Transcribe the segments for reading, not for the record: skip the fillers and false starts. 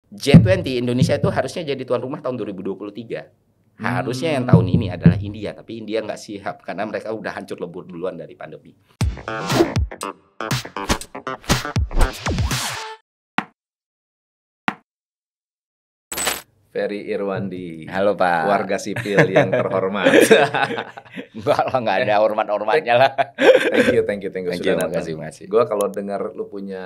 G20 Indonesia itu harusnya jadi tuan rumah tahun 2023. Harusnya yang tahun ini adalah India, tapi India nggak siap karena mereka udah hancur lebur duluan dari pandemi. Ferry Irwandi. Halo Pak. Warga sipil yang terhormat. Enggak lah, nggak ada hormat-hormatnya lah. Thank you sudah datang. Makasih. Gue kalau dengar lu punya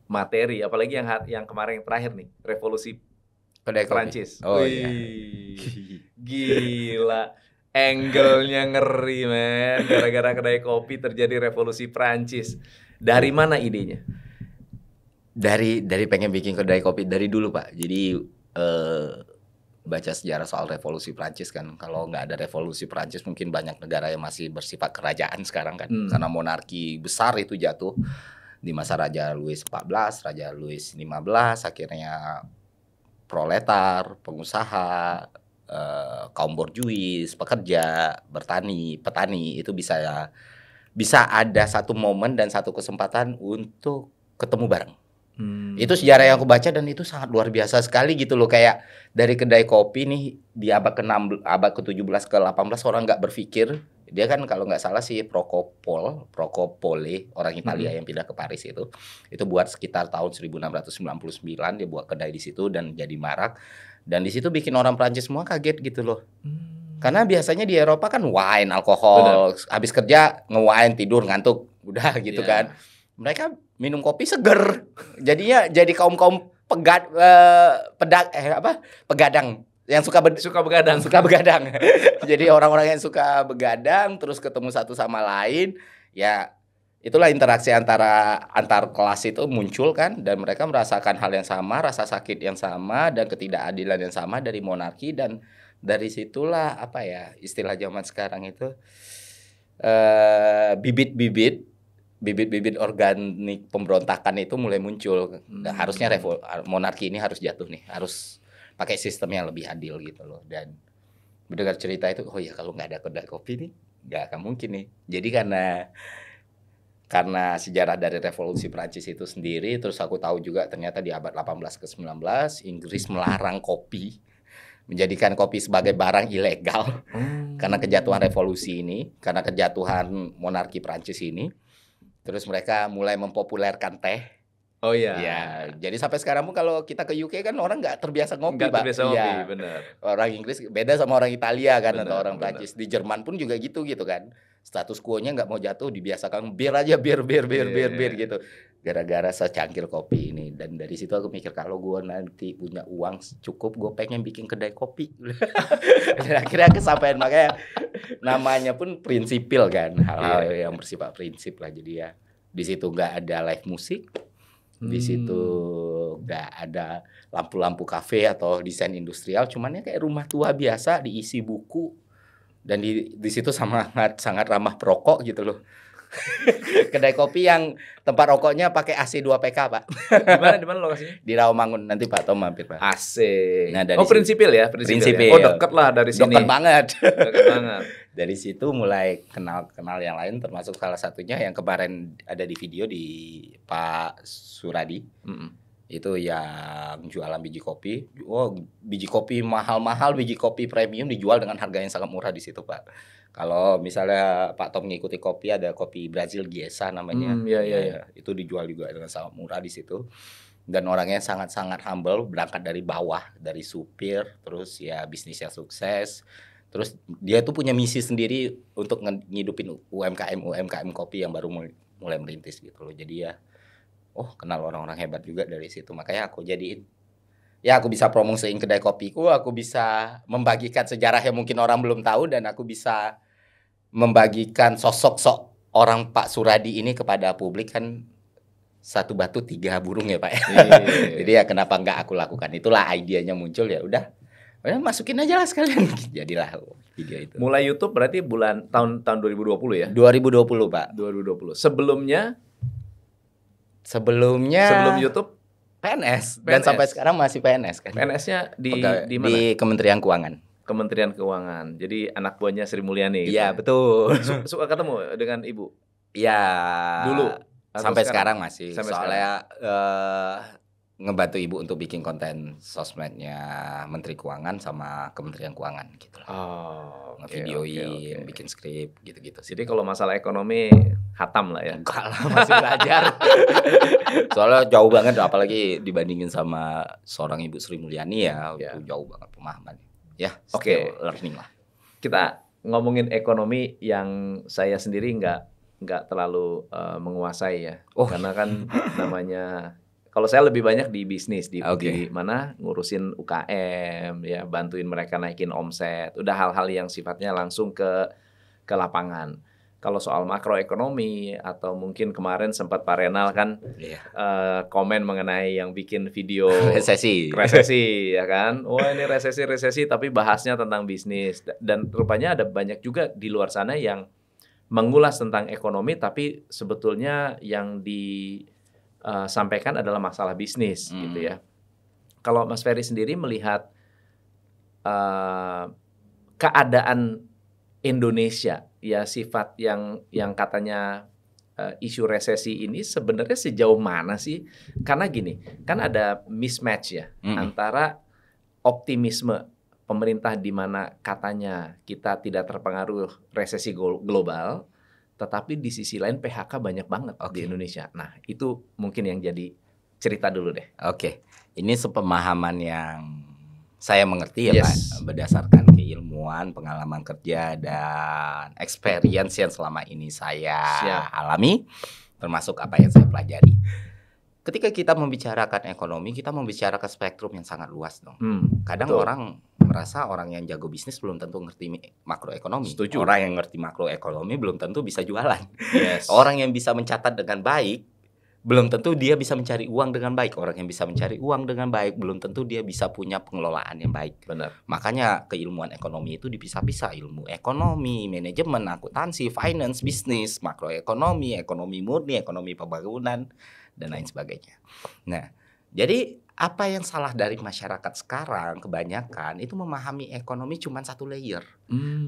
materi, apalagi yang kemarin yang terakhir nih, revolusi Kedai Prancis. Oh iya. Gila. Angle-nya ngeri, men. Gara-gara kedai kopi terjadi revolusi Prancis. Dari mana idenya? Dari pengen bikin kedai kopi dari dulu Pak. Jadi baca sejarah soal revolusi Prancis kan. Kalau nggak ada revolusi Prancis mungkin banyak negara yang masih bersifat kerajaan sekarang kan. Karena monarki besar itu jatuh di masa Raja Louis XIV, Raja Louis XV, akhirnya proletar, pengusaha, kaum borjuis, pekerja, petani itu bisa ada satu momen dan satu kesempatan untuk ketemu bareng. Itu sejarah yang aku baca dan itu sangat luar biasa sekali gitu loh, kayak dari kedai kopi nih di abad ke-17 ke-18 orang nggak berpikir, dia kan kalau nggak salah sih Procopole orang Italia yang pindah ke Paris itu buat sekitar tahun 1699 dia buat kedai di situ dan jadi marak, dan di situ bikin orang Prancis semua kaget gitu loh. Karena biasanya di Eropa kan wine, alkohol, habis kerja nge-wine, tidur, ngantuk, udah gitu kan. Mereka minum kopi seger. Jadinya jadi kaum-kaum pegadang yang suka begadang. Jadi orang-orang yang suka begadang terus ketemu satu sama lain, ya itulah interaksi antar kelas itu muncul kan, dan mereka merasakan hal yang sama, rasa sakit yang sama dan ketidakadilan yang sama dari monarki, dan dari situlah apa ya istilah zaman sekarang itu bibit organik pemberontakan itu mulai muncul. Harusnya monarki ini harus jatuh nih, harus pakai sistem yang lebih adil gitu loh. Dan mendengar cerita itu, oh ya kalau nggak ada kedai kopi nih nggak akan mungkin nih. Jadi karena sejarah dari revolusi Prancis itu sendiri, terus aku tahu juga ternyata di abad 18 ke 19 Inggris melarang kopi, menjadikan kopi sebagai barang ilegal. Karena kejatuhan revolusi ini, karena kejatuhan monarki Prancis ini. Terus mereka mulai mempopulerkan teh. Oh iya. Ya, jadi sampai sekarang pun kalau kita ke UK kan orang nggak terbiasa ngopi, Pak. Nggak terbiasa ngopi, benar. Orang Inggris beda sama orang Italia kan, atau orang Prancis. Di Jerman pun juga gitu kan. Status quo-nya nggak mau jatuh, dibiasakan bir aja, bir gitu. Gara-gara secangkir kopi ini. Dan dari situ aku mikir kalau gue nanti punya uang cukup, gue pengen bikin kedai kopi. Dan akhirnya kesampaian, makanya namanya pun prinsipil kan, hal-hal yang bersifat prinsip lah. Jadi ya di situ nggak ada live musik, di situ nggak ada lampu-lampu kafe atau desain industrial, cuman ya kayak rumah tua biasa diisi buku, dan di situ sangat ramah perokok gitu loh. Kedai kopi yang tempat rokoknya pakai AC 2 PK, Pak. Di mana lokasinya? Di Rawamangun, nanti Pak Tom mampir, Pak. AC. Nah, prinsipil ya? Prinsipil. Oh, deket lah dari sini. Deket banget. Deket banget. Dari situ mulai kenal yang lain, termasuk salah satunya yang kemarin ada di video di Pak Suradi. Itu yang jualan biji kopi. Oh, biji kopi mahal-mahal, biji kopi premium dijual dengan harga yang sangat murah di situ, Pak. Kalau misalnya Pak Tom ngikuti kopi, ada kopi Brazil Giesa namanya. Iya. Itu dijual juga dengan sangat murah di situ. Dan orangnya sangat-sangat humble, berangkat dari bawah, dari supir, terus ya bisnisnya sukses. Terus dia tuh punya misi sendiri untuk ngidupin UMKM kopi yang baru mulai merintis gitu loh. Jadi ya kenal orang-orang hebat juga dari situ. Makanya aku jadiin, ya aku bisa promosiin kedai kopiku, aku bisa membagikan sejarah yang mungkin orang belum tahu, dan aku bisa membagikan sosok orang Pak Suradi ini kepada publik. Kan satu batu 3 burung ya Pak. Jadi ya kenapa nggak aku lakukan, itulah idenya muncul, ya udah masukin aja lah sekalian. Jadilah video itu. Mulai YouTube berarti tahun 2020 ya? 2020 Pak. 2020. Sebelum YouTube PNS. Dan sampai sekarang masih PNS kan. PNS-nya di mana? Di Kementerian Keuangan. Kementerian Keuangan. Jadi anak buahnya Sri Mulyani. Iya, betul. Suka ketemu dengan Ibu? Iya. Dulu. Sampai sekarang masih. Sampai soalnya ngebantu ibu untuk bikin konten sosmednya Menteri Keuangan sama Kementerian Keuangan gitu lah. Oh, oke, Ngevideoin, oke. bikin skrip gitu-gitu sih. Jadi kalau masalah ekonomi hatam lah ya. Enggak lah, masih belajar. Soalnya jauh banget apalagi dibandingin sama seorang Ibu Sri Mulyani ya, Ya. itu jauh banget pemahamannya. Ya, Oke. still learning lah. Kita ngomongin ekonomi yang saya sendiri nggak terlalu menguasai ya. Oh. Karena kan namanya kalau saya lebih banyak di bisnis di Oke. mana ngurusin UKM ya, bantuin mereka naikin omset. Udah hal-hal yang sifatnya langsung ke lapangan. Kalau soal makroekonomi atau mungkin kemarin sempat Pak Renal kan Iya. komen mengenai yang bikin video Resesi. resesi ya kan. Wah, ini resesi tapi bahasnya tentang bisnis dan rupanya ada banyak juga di luar sana yang mengulas tentang ekonomi tapi sebetulnya yang disampaikan adalah masalah bisnis gitu ya. Kalau Mas Ferry sendiri melihat keadaan Indonesia ya, sifat yang katanya isu resesi ini sebenarnya sejauh mana sih? Karena gini, kan ada mismatch ya antara optimisme pemerintah di mana katanya kita tidak terpengaruh resesi global, tetapi di sisi lain PHK banyak banget di Indonesia. Nah, itu mungkin yang jadi cerita dulu deh. Oke, ini sepemahaman yang saya mengerti ya Yes. Pak, berdasarkan keilmuan, pengalaman kerja, dan experience yang selama ini saya alami, termasuk apa yang saya pelajari. Ketika kita membicarakan ekonomi, kita membicarakan spektrum yang sangat luas dong. Kadang betul. orang merasa orang yang jago bisnis belum tentu ngerti makroekonomi. Setuju. Orang yang ngerti makroekonomi belum tentu bisa jualan. Yes. Orang yang bisa mencatat dengan baik belum tentu dia bisa mencari uang dengan baik. Orang yang bisa mencari uang dengan baik belum tentu dia bisa punya pengelolaan yang baik. Benar. Makanya keilmuan ekonomi itu dipisah-pisah. Ilmu ekonomi, manajemen, akuntansi, finance, bisnis, makroekonomi, ekonomi murni, ekonomi pembangunan, dan lain sebagainya. Nah, jadi apa yang salah dari masyarakat sekarang kebanyakan itu memahami ekonomi cuma satu layer.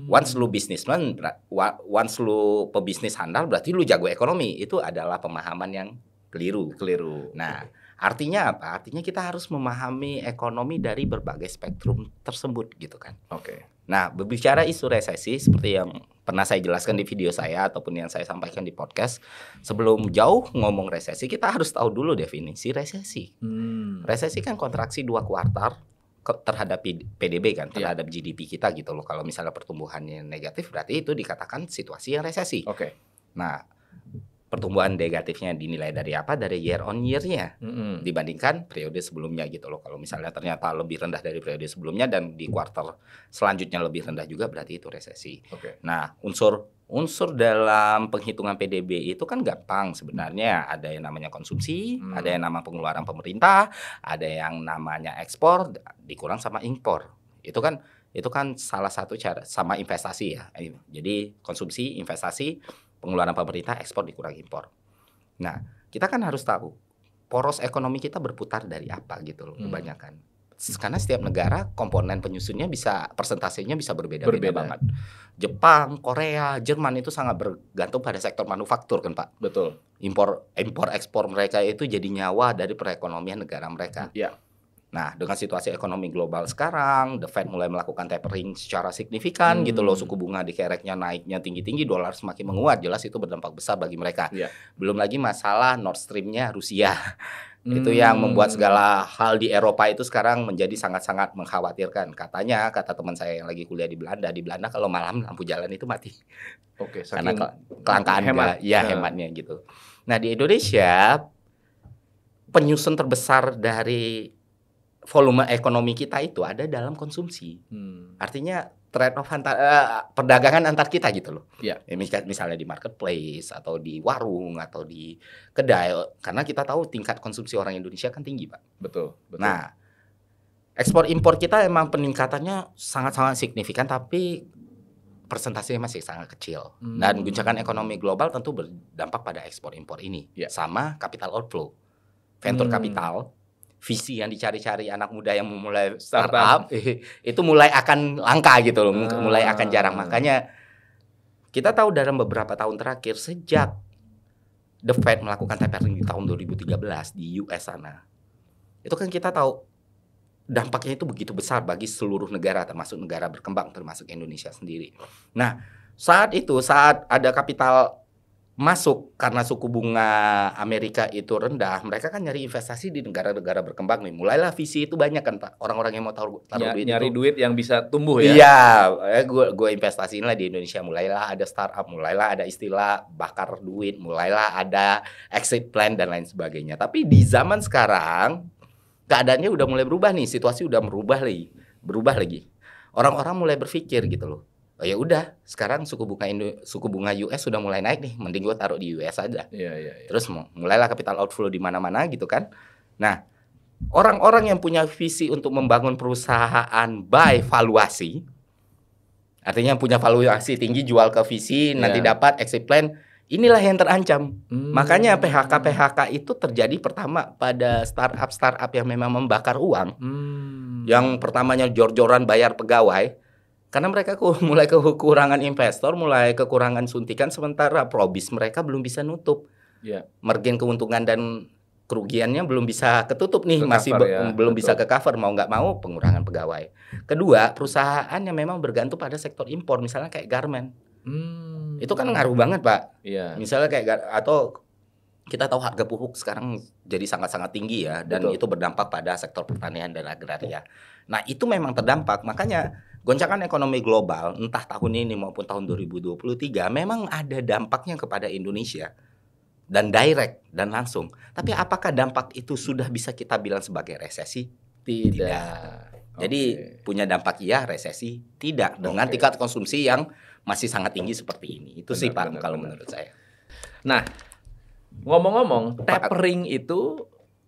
Once lu businessman, once lu pebisnis handal berarti lu jago ekonomi. Itu adalah pemahaman yang keliru. Nah, artinya apa? Artinya kita harus memahami ekonomi dari berbagai spektrum tersebut gitu kan. Oke. Nah, berbicara isu resesi seperti yang pernah saya jelaskan di video saya ataupun yang saya sampaikan di podcast, sebelum jauh ngomong resesi kita harus tahu dulu definisi resesi. Resesi kan kontraksi 2 kuartal terhadap PDB kan, terhadap GDP kita gitu loh. Kalau misalnya pertumbuhannya negatif berarti itu dikatakan situasi yang resesi. Oke. Nah, pertumbuhan negatifnya dinilai dari apa? Dari year on year-nya dibandingkan periode sebelumnya gitu loh. Kalau misalnya ternyata lebih rendah dari periode sebelumnya dan di kuartal selanjutnya lebih rendah juga berarti itu resesi. Oke. Nah, unsur dalam penghitungan PDB itu kan gampang sebenarnya. Ada yang namanya konsumsi, ada yang nama pengeluaran pemerintah, ada yang namanya ekspor dikurang sama impor. Itu kan salah satu cara, sama investasi ya. Jadi konsumsi, investasi, pengeluaran pemerintah, ekspor dikurang impor. Nah, kita kan harus tahu poros ekonomi kita berputar dari apa gitu loh kebanyakan. Karena setiap negara komponen penyusunnya persentasenya bisa berbeda-beda banget. Jepang, Korea, Jerman itu sangat bergantung pada sektor manufaktur kan Pak. Betul. Impor ekspor mereka itu jadi nyawa dari perekonomian negara mereka. Iya. Nah, dengan situasi ekonomi global sekarang, The Fed mulai melakukan tapering secara signifikan gitu loh, suku bunga dikereknya naiknya tinggi-tinggi, dolar semakin menguat, jelas itu berdampak besar bagi mereka. Iya. Belum lagi masalah Nord Stream-nya Rusia. Itu yang membuat segala hal di Eropa itu sekarang menjadi sangat-sangat mengkhawatirkan. Katanya, kata teman saya yang lagi kuliah di Belanda kalau malam lampu jalan itu mati. Oke, Karena saking kelangkaan hematnya gitu. Nah, di Indonesia penyusun terbesar dari volume ekonomi kita itu ada dalam konsumsi. Artinya trade off perdagangan antar kita gitu loh. Iya. Misalnya di marketplace atau di warung atau di kedai, karena kita tahu tingkat konsumsi orang Indonesia kan tinggi, Pak. Betul. Nah, ekspor impor kita emang peningkatannya sangat-sangat signifikan tapi persentasenya masih sangat kecil. Dan guncangan ekonomi global tentu berdampak pada ekspor impor ini. Sama capital outflow. Venture capital, visi yang dicari-cari anak muda yang memulai startup itu mulai akan langka gitu loh, mulai akan jarang. Makanya kita tahu dalam beberapa tahun terakhir sejak The Fed melakukan tapering di tahun 2013 di US sana, itu kan kita tahu dampaknya itu begitu besar bagi seluruh negara, termasuk negara berkembang, termasuk Indonesia sendiri. Nah, saat ada kapital masuk karena suku bunga Amerika itu rendah, mereka kan nyari investasi di negara-negara berkembang nih. Mulailah VC itu banyak kan Pak, orang-orang yang mau taruh duit Nyari itu. duit yang bisa tumbuh ya. Iya, gue investasiin lah di Indonesia. Mulailah ada startup, mulailah ada istilah bakar duit, mulailah ada exit plan dan lain sebagainya. Tapi di zaman sekarang keadaannya udah mulai berubah nih, situasi udah berubah lagi. Orang-orang mulai berpikir gitu loh. Oh ya udah, sekarang suku bunga US sudah mulai naik nih, mending gue taruh di US aja. Iya. Terus mulailah capital outflow di mana-mana gitu kan. Nah, orang-orang yang punya visi untuk membangun perusahaan by valuasi, artinya punya valuasi tinggi, jual ke VC, nanti dapat exit plan, inilah yang terancam. Makanya PHK itu terjadi pertama pada startup yang memang membakar uang. Yang pertamanya jor-joran bayar pegawai, karena mereka mulai kekurangan investor, mulai kekurangan suntikan, sementara probis mereka belum bisa nutup. Margin keuntungan dan kerugiannya belum bisa ketutup nih, belum bisa ke cover, mau nggak mau pengurangan pegawai. Kedua, perusahaan yang memang bergantung pada sektor impor, misalnya kayak garment. Itu kan ngaruh banget Pak. Misalnya kayak atau kita tahu harga pupuk sekarang jadi sangat-sangat tinggi ya, dan itu berdampak pada sektor pertanian dan agraria. Nah itu memang terdampak, makanya goncangan ekonomi global entah tahun ini maupun tahun 2023 memang ada dampaknya kepada Indonesia, dan direct dan langsung. Tapi apakah dampak itu sudah bisa kita bilang sebagai resesi? Tidak. Jadi punya dampak iya, resesi tidak, dengan tingkat konsumsi yang masih sangat tinggi seperti ini. Itu sih Pak kalau menurut saya. Nah, ngomong-ngomong, tapering itu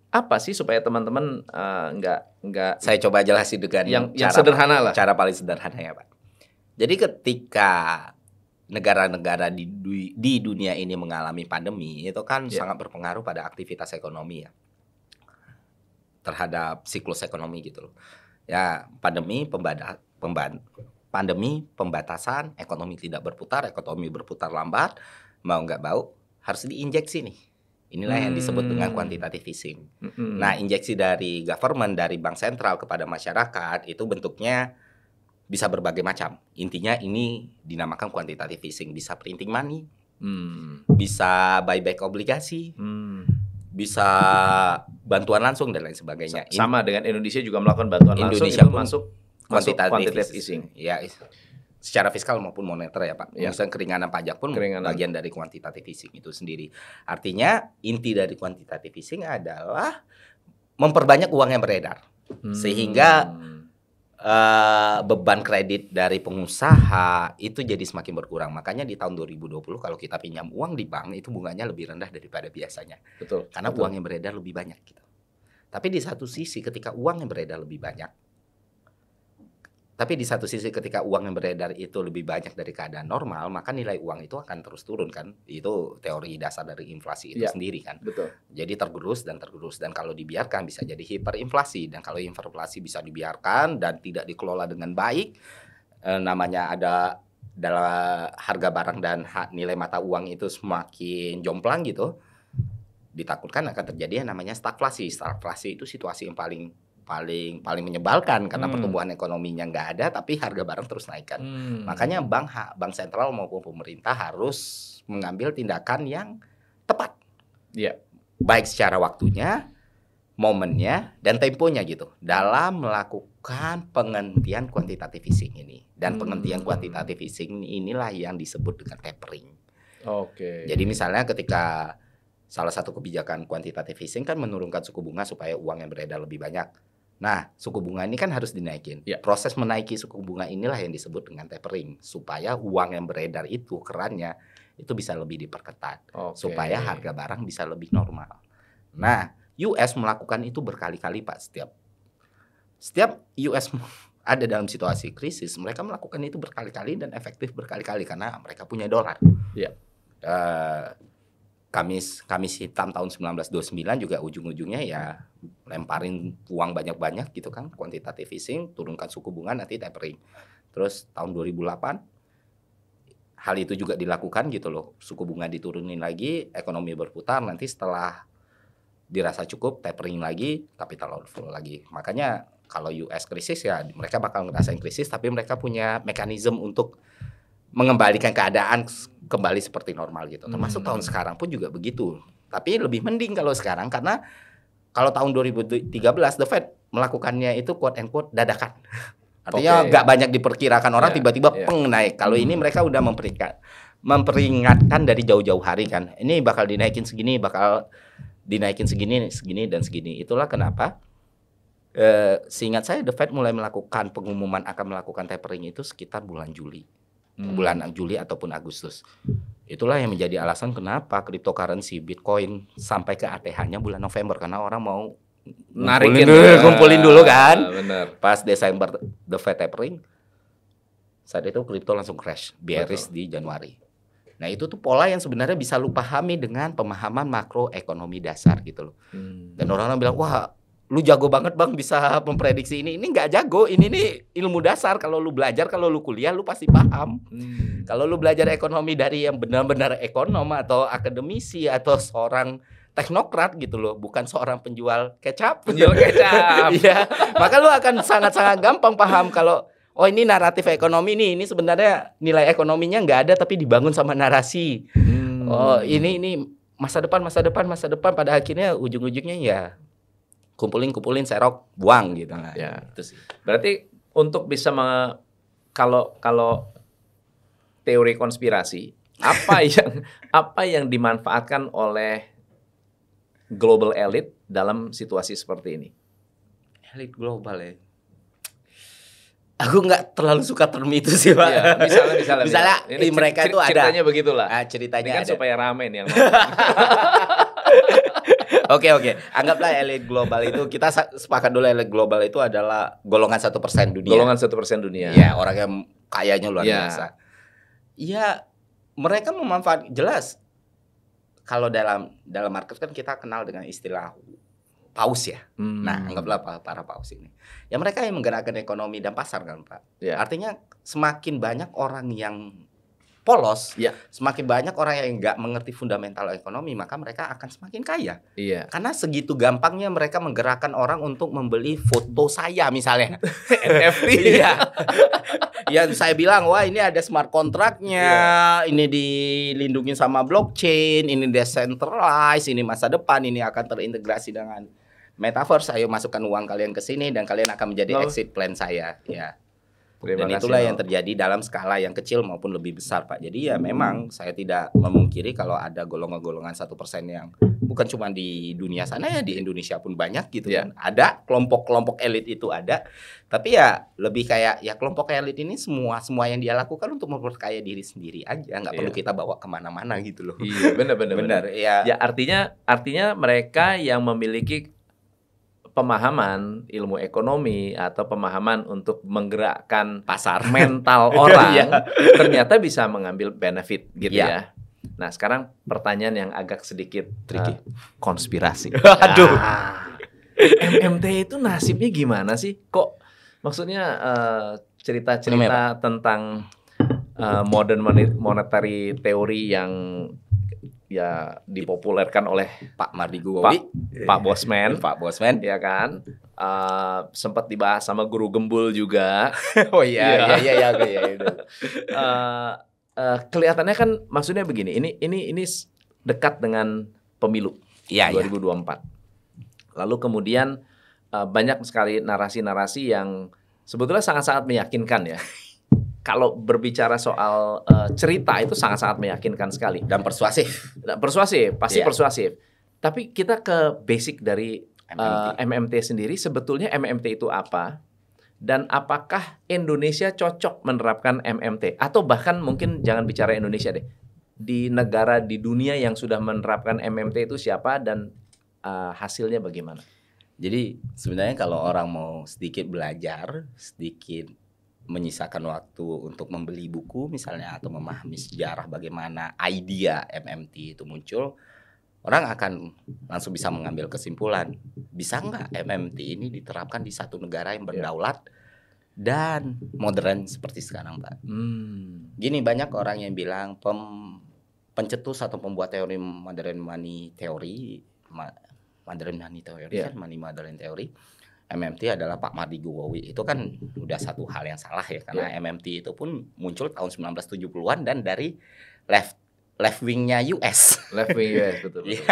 apa sih supaya teman-teman nggak? Saya coba jelasin dengan yang sederhana lah. Cara paling sederhana ya Pak. Jadi ketika negara-negara di dunia ini mengalami pandemi, itu kan sangat berpengaruh pada aktivitas ekonomi ya, terhadap siklus ekonomi gitu loh. Ya, pandemi pembatasan, ekonomi tidak berputar, ekonomi berputar lambat, mau nggak mau harus diinjeksi nih. Inilah yang disebut dengan quantitative easing. Nah, injeksi dari government, dari bank sentral kepada masyarakat itu bentuknya bisa berbagai macam. Intinya ini dinamakan quantitative easing. Bisa printing money, bisa buyback obligasi, bisa bantuan langsung dan lain sebagainya. Sama dengan Indonesia juga melakukan bantuan Indonesia langsung, itu masuk quantitative easing. Ya, secara fiskal maupun moneter ya Pak. Misalnya keringanan pajak pun bagian dari quantitative easing itu sendiri. Artinya inti dari quantitative easing adalah memperbanyak uang yang beredar. Sehingga beban kredit dari pengusaha itu jadi semakin berkurang. Makanya di tahun 2020 kalau kita pinjam uang di bank itu bunganya lebih rendah daripada biasanya. Karena uang yang beredar lebih banyak gitu. Tapi di satu sisi ketika uang yang beredar itu lebih banyak dari keadaan normal, maka nilai uang itu akan terus turun kan. Itu teori dasar dari inflasi itu sendiri kan. Jadi tergerus, dan kalau dibiarkan bisa jadi hiperinflasi, dan kalau inflasi bisa dibiarkan dan tidak dikelola dengan baik, namanya ada dalam harga barang dan nilai mata uang itu semakin jomplang gitu, ditakutkan akan terjadi yang namanya stagflasi. Stagflasi itu situasi yang paling menyebalkan karena pertumbuhan ekonominya nggak ada tapi harga barang terus naik kan. Makanya bank sentral maupun pemerintah harus mengambil tindakan yang tepat. Baik secara waktunya, momennya, dan temponya gitu dalam melakukan penghentian quantitative easing ini. Dan penghentian quantitative easing inilah yang disebut dengan tapering. Jadi misalnya ketika salah satu kebijakan quantitative easing kan menurunkan suku bunga supaya uang yang beredar lebih banyak. Nah, suku bunga ini kan harus dinaikin. Proses menaiki suku bunga inilah yang disebut dengan tapering, supaya uang yang beredar itu, kerannya itu bisa lebih diperketat, supaya harga barang bisa lebih normal. Nah, US melakukan itu berkali-kali Pak. Setiap US ada dalam situasi krisis, mereka melakukan itu berkali-kali dan efektif berkali-kali karena mereka punya dolar. Kamis hitam tahun 1929 juga ujung-ujungnya ya lemparin uang banyak-banyak gitu kan, quantitative easing, turunkan suku bunga, nanti tapering. Terus tahun 2008 hal itu juga dilakukan gitu loh, suku bunga diturunin lagi, ekonomi berputar, nanti setelah dirasa cukup, tapering lagi, capital outflow lagi. Makanya kalau US krisis ya mereka bakal ngerasain krisis, tapi mereka punya mekanisme untuk mengembalikan keadaan kembali seperti normal gitu. Termasuk tahun sekarang pun juga begitu. Tapi lebih mending kalau sekarang karena kalau tahun 2013 The Fed melakukannya itu quote and quote dadakan. Artinya nggak banyak diperkirakan orang tiba-tiba peng naik. Kalau ini mereka udah memperingatkan dari jauh-jauh hari kan. Ini bakal dinaikin segini, bakal dinaikin segini dan segini. Itulah kenapa seingat saya The Fed mulai melakukan pengumuman akan melakukan tapering itu sekitar bulan Juli. Bulan Juli ataupun Agustus. Itulah yang menjadi alasan kenapa cryptocurrency Bitcoin sampai ke ATH-nya bulan November karena orang mau kumpulin dulu kan. Bener. Pas Desember The Fed tapering, saat itu kripto langsung crash, bearish di Januari. Nah itu tuh pola yang sebenarnya bisa lu pahami dengan pemahaman makroekonomi dasar gitu loh. Dan orang-orang bilang, wah lu jago banget bang bisa memprediksi ini. Ini nggak jago, ini nih ilmu dasar. Kalau lu belajar, kalau lu kuliah lu pasti paham. Kalau lu belajar ekonomi dari yang benar-benar ekonom atau akademisi atau seorang teknokrat gitu loh, bukan seorang penjual kecap. Iya, maka lu akan sangat-sangat gampang paham kalau oh ini naratif ekonomi nih, ini sebenarnya nilai ekonominya nggak ada tapi dibangun sama narasi. Oh ini masa depan pada akhirnya ujung-ujungnya ya kumpulin serok buang gitu lah. Ya. Itu sih. Berarti untuk bisa kalau teori konspirasi apa yang dimanfaatkan oleh global elite dalam situasi seperti ini? Elit global ya. Aku nggak terlalu suka term itu sih Pak. Ya, misalnya ini mereka itu ada. Ceritanya begitulah. Ceritanya ini kan ada. supaya rame nih yang Oke. Anggaplah elit global itu, kita sepakat dulu elit global itu adalah golongan 1% dunia. Golongan 1% dunia. Ya, orang yang kayanya luar biasa. Iya, mereka memanfaatkan jelas. Kalau dalam market kan kita kenal dengan istilah paus ya. Nah, anggaplah para paus ini. Ya mereka yang menggerakkan ekonomi dan pasar kan, Pak. Ya. Artinya semakin banyak orang yang polos, semakin banyak orang yang nggak mengerti fundamental ekonomi, maka mereka akan semakin kaya. Iya. Karena segitu gampangnya mereka menggerakkan orang untuk membeli foto saya misalnya. NFT. Iya. Yang saya bilang, wah ini ada smart kontraknya, ini dilindungi sama blockchain, ini decentralized, ini masa depan, ini akan terintegrasi dengan metaverse. Ayo masukkan uang kalian ke sini dan kalian akan menjadi exit plan saya. Ya. Dan itulah yang terjadi dalam skala yang kecil maupun lebih besar, Pak. Jadi ya memang saya tidak memungkiri kalau ada golongan-golongan 1% yang bukan cuma di dunia sana ya, di Indonesia pun banyak gitu kan. Ada kelompok-kelompok elit itu ada. Tapi ya lebih kayak ya kelompok elit ini semua yang dia lakukan untuk memperkaya diri sendiri aja, nggak perlu kita bawa kemana-mana gitu loh. Iya, benar. Ya artinya mereka yang memiliki pemahaman ilmu ekonomi atau pemahaman untuk menggerakkan pasar mental orang ternyata bisa mengambil benefit gitu ya. Nah sekarang pertanyaan yang agak sedikit tricky, konspirasi. Aduh, MMT itu nasibnya gimana sih? Kok maksudnya cerita-cerita tentang modern monetary theory yang ya dipopulerkan oleh Pak Mardigu Gowi, Pak Bosman, ya kan, sempat dibahas sama Guru Gembul juga. Oh iya. Kelihatannya kan maksudnya begini, ini dekat dengan pemilu 2024. Lalu kemudian banyak sekali narasi-narasi yang sebetulnya sangat-sangat meyakinkan ya. Kalau berbicara soal cerita itu sangat-sangat meyakinkan sekali dan persuasif. Pasti persuasif. Tapi kita ke basic dari MMT sendiri, sebetulnya MMT itu apa? Dan apakah Indonesia cocok menerapkan MMT? Atau bahkan mungkin jangan bicara Indonesia deh. Di negara di dunia yang sudah menerapkan MMT itu siapa dan hasilnya bagaimana? Jadi sebenarnya kalau orang mau sedikit belajar, sedikit menyisakan waktu untuk membeli buku misalnya atau memahami sejarah bagaimana idea MMT itu muncul, orang akan langsung bisa mengambil kesimpulan, bisa nggak MMT ini diterapkan di satu negara yang berdaulat dan modern seperti sekarang, Pak. Gini, banyak orang yang bilang pencetus atau pembuat teori modern money teori Mandarin Money Theory Iya. kan, Money Mandarin Theory. MMT adalah Pak Mardi Gowowi. Itu kan udah satu hal yang salah ya, karena MMT itu pun muncul tahun 1970-an dan dari left wingnya US. Left wing US, betul. Iya.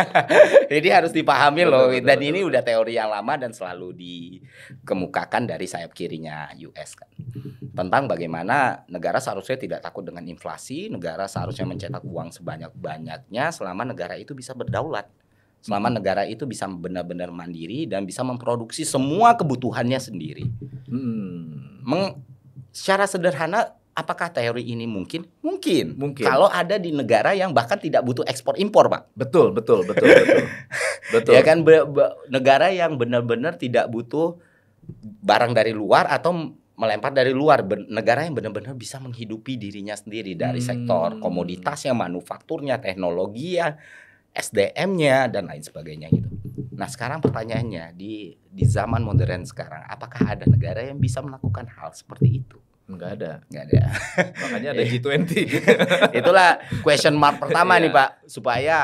Jadi harus dipahami Betul, loh. betul, Dan betul, ini betul. udah teori yang lama dan selalu dikemukakan dari sayap kirinya US kan. Tentang bagaimana negara seharusnya tidak takut dengan inflasi, negara seharusnya mencetak uang sebanyak-banyaknya selama negara itu bisa berdaulat. Selama negara itu bisa benar-benar mandiri dan bisa memproduksi semua kebutuhannya sendiri. Secara sederhana, apakah teori ini mungkin? Mungkin. Mungkin. Kalau ada di negara yang bahkan tidak butuh ekspor impor, Pak. Betul. Betul. Ya kan, negara yang benar-benar tidak butuh barang dari luar atau melempar dari luar, negara yang benar-benar bisa menghidupi dirinya sendiri dari sektor komoditasnya, manufakturnya, teknologi ya, SDM-nya dan lain sebagainya gitu. Nah, sekarang pertanyaannya di zaman modern sekarang, apakah ada negara yang bisa melakukan hal seperti itu? Enggak ada. Makanya ada G20. Itulah question mark pertama nih, Iya. Pak, supaya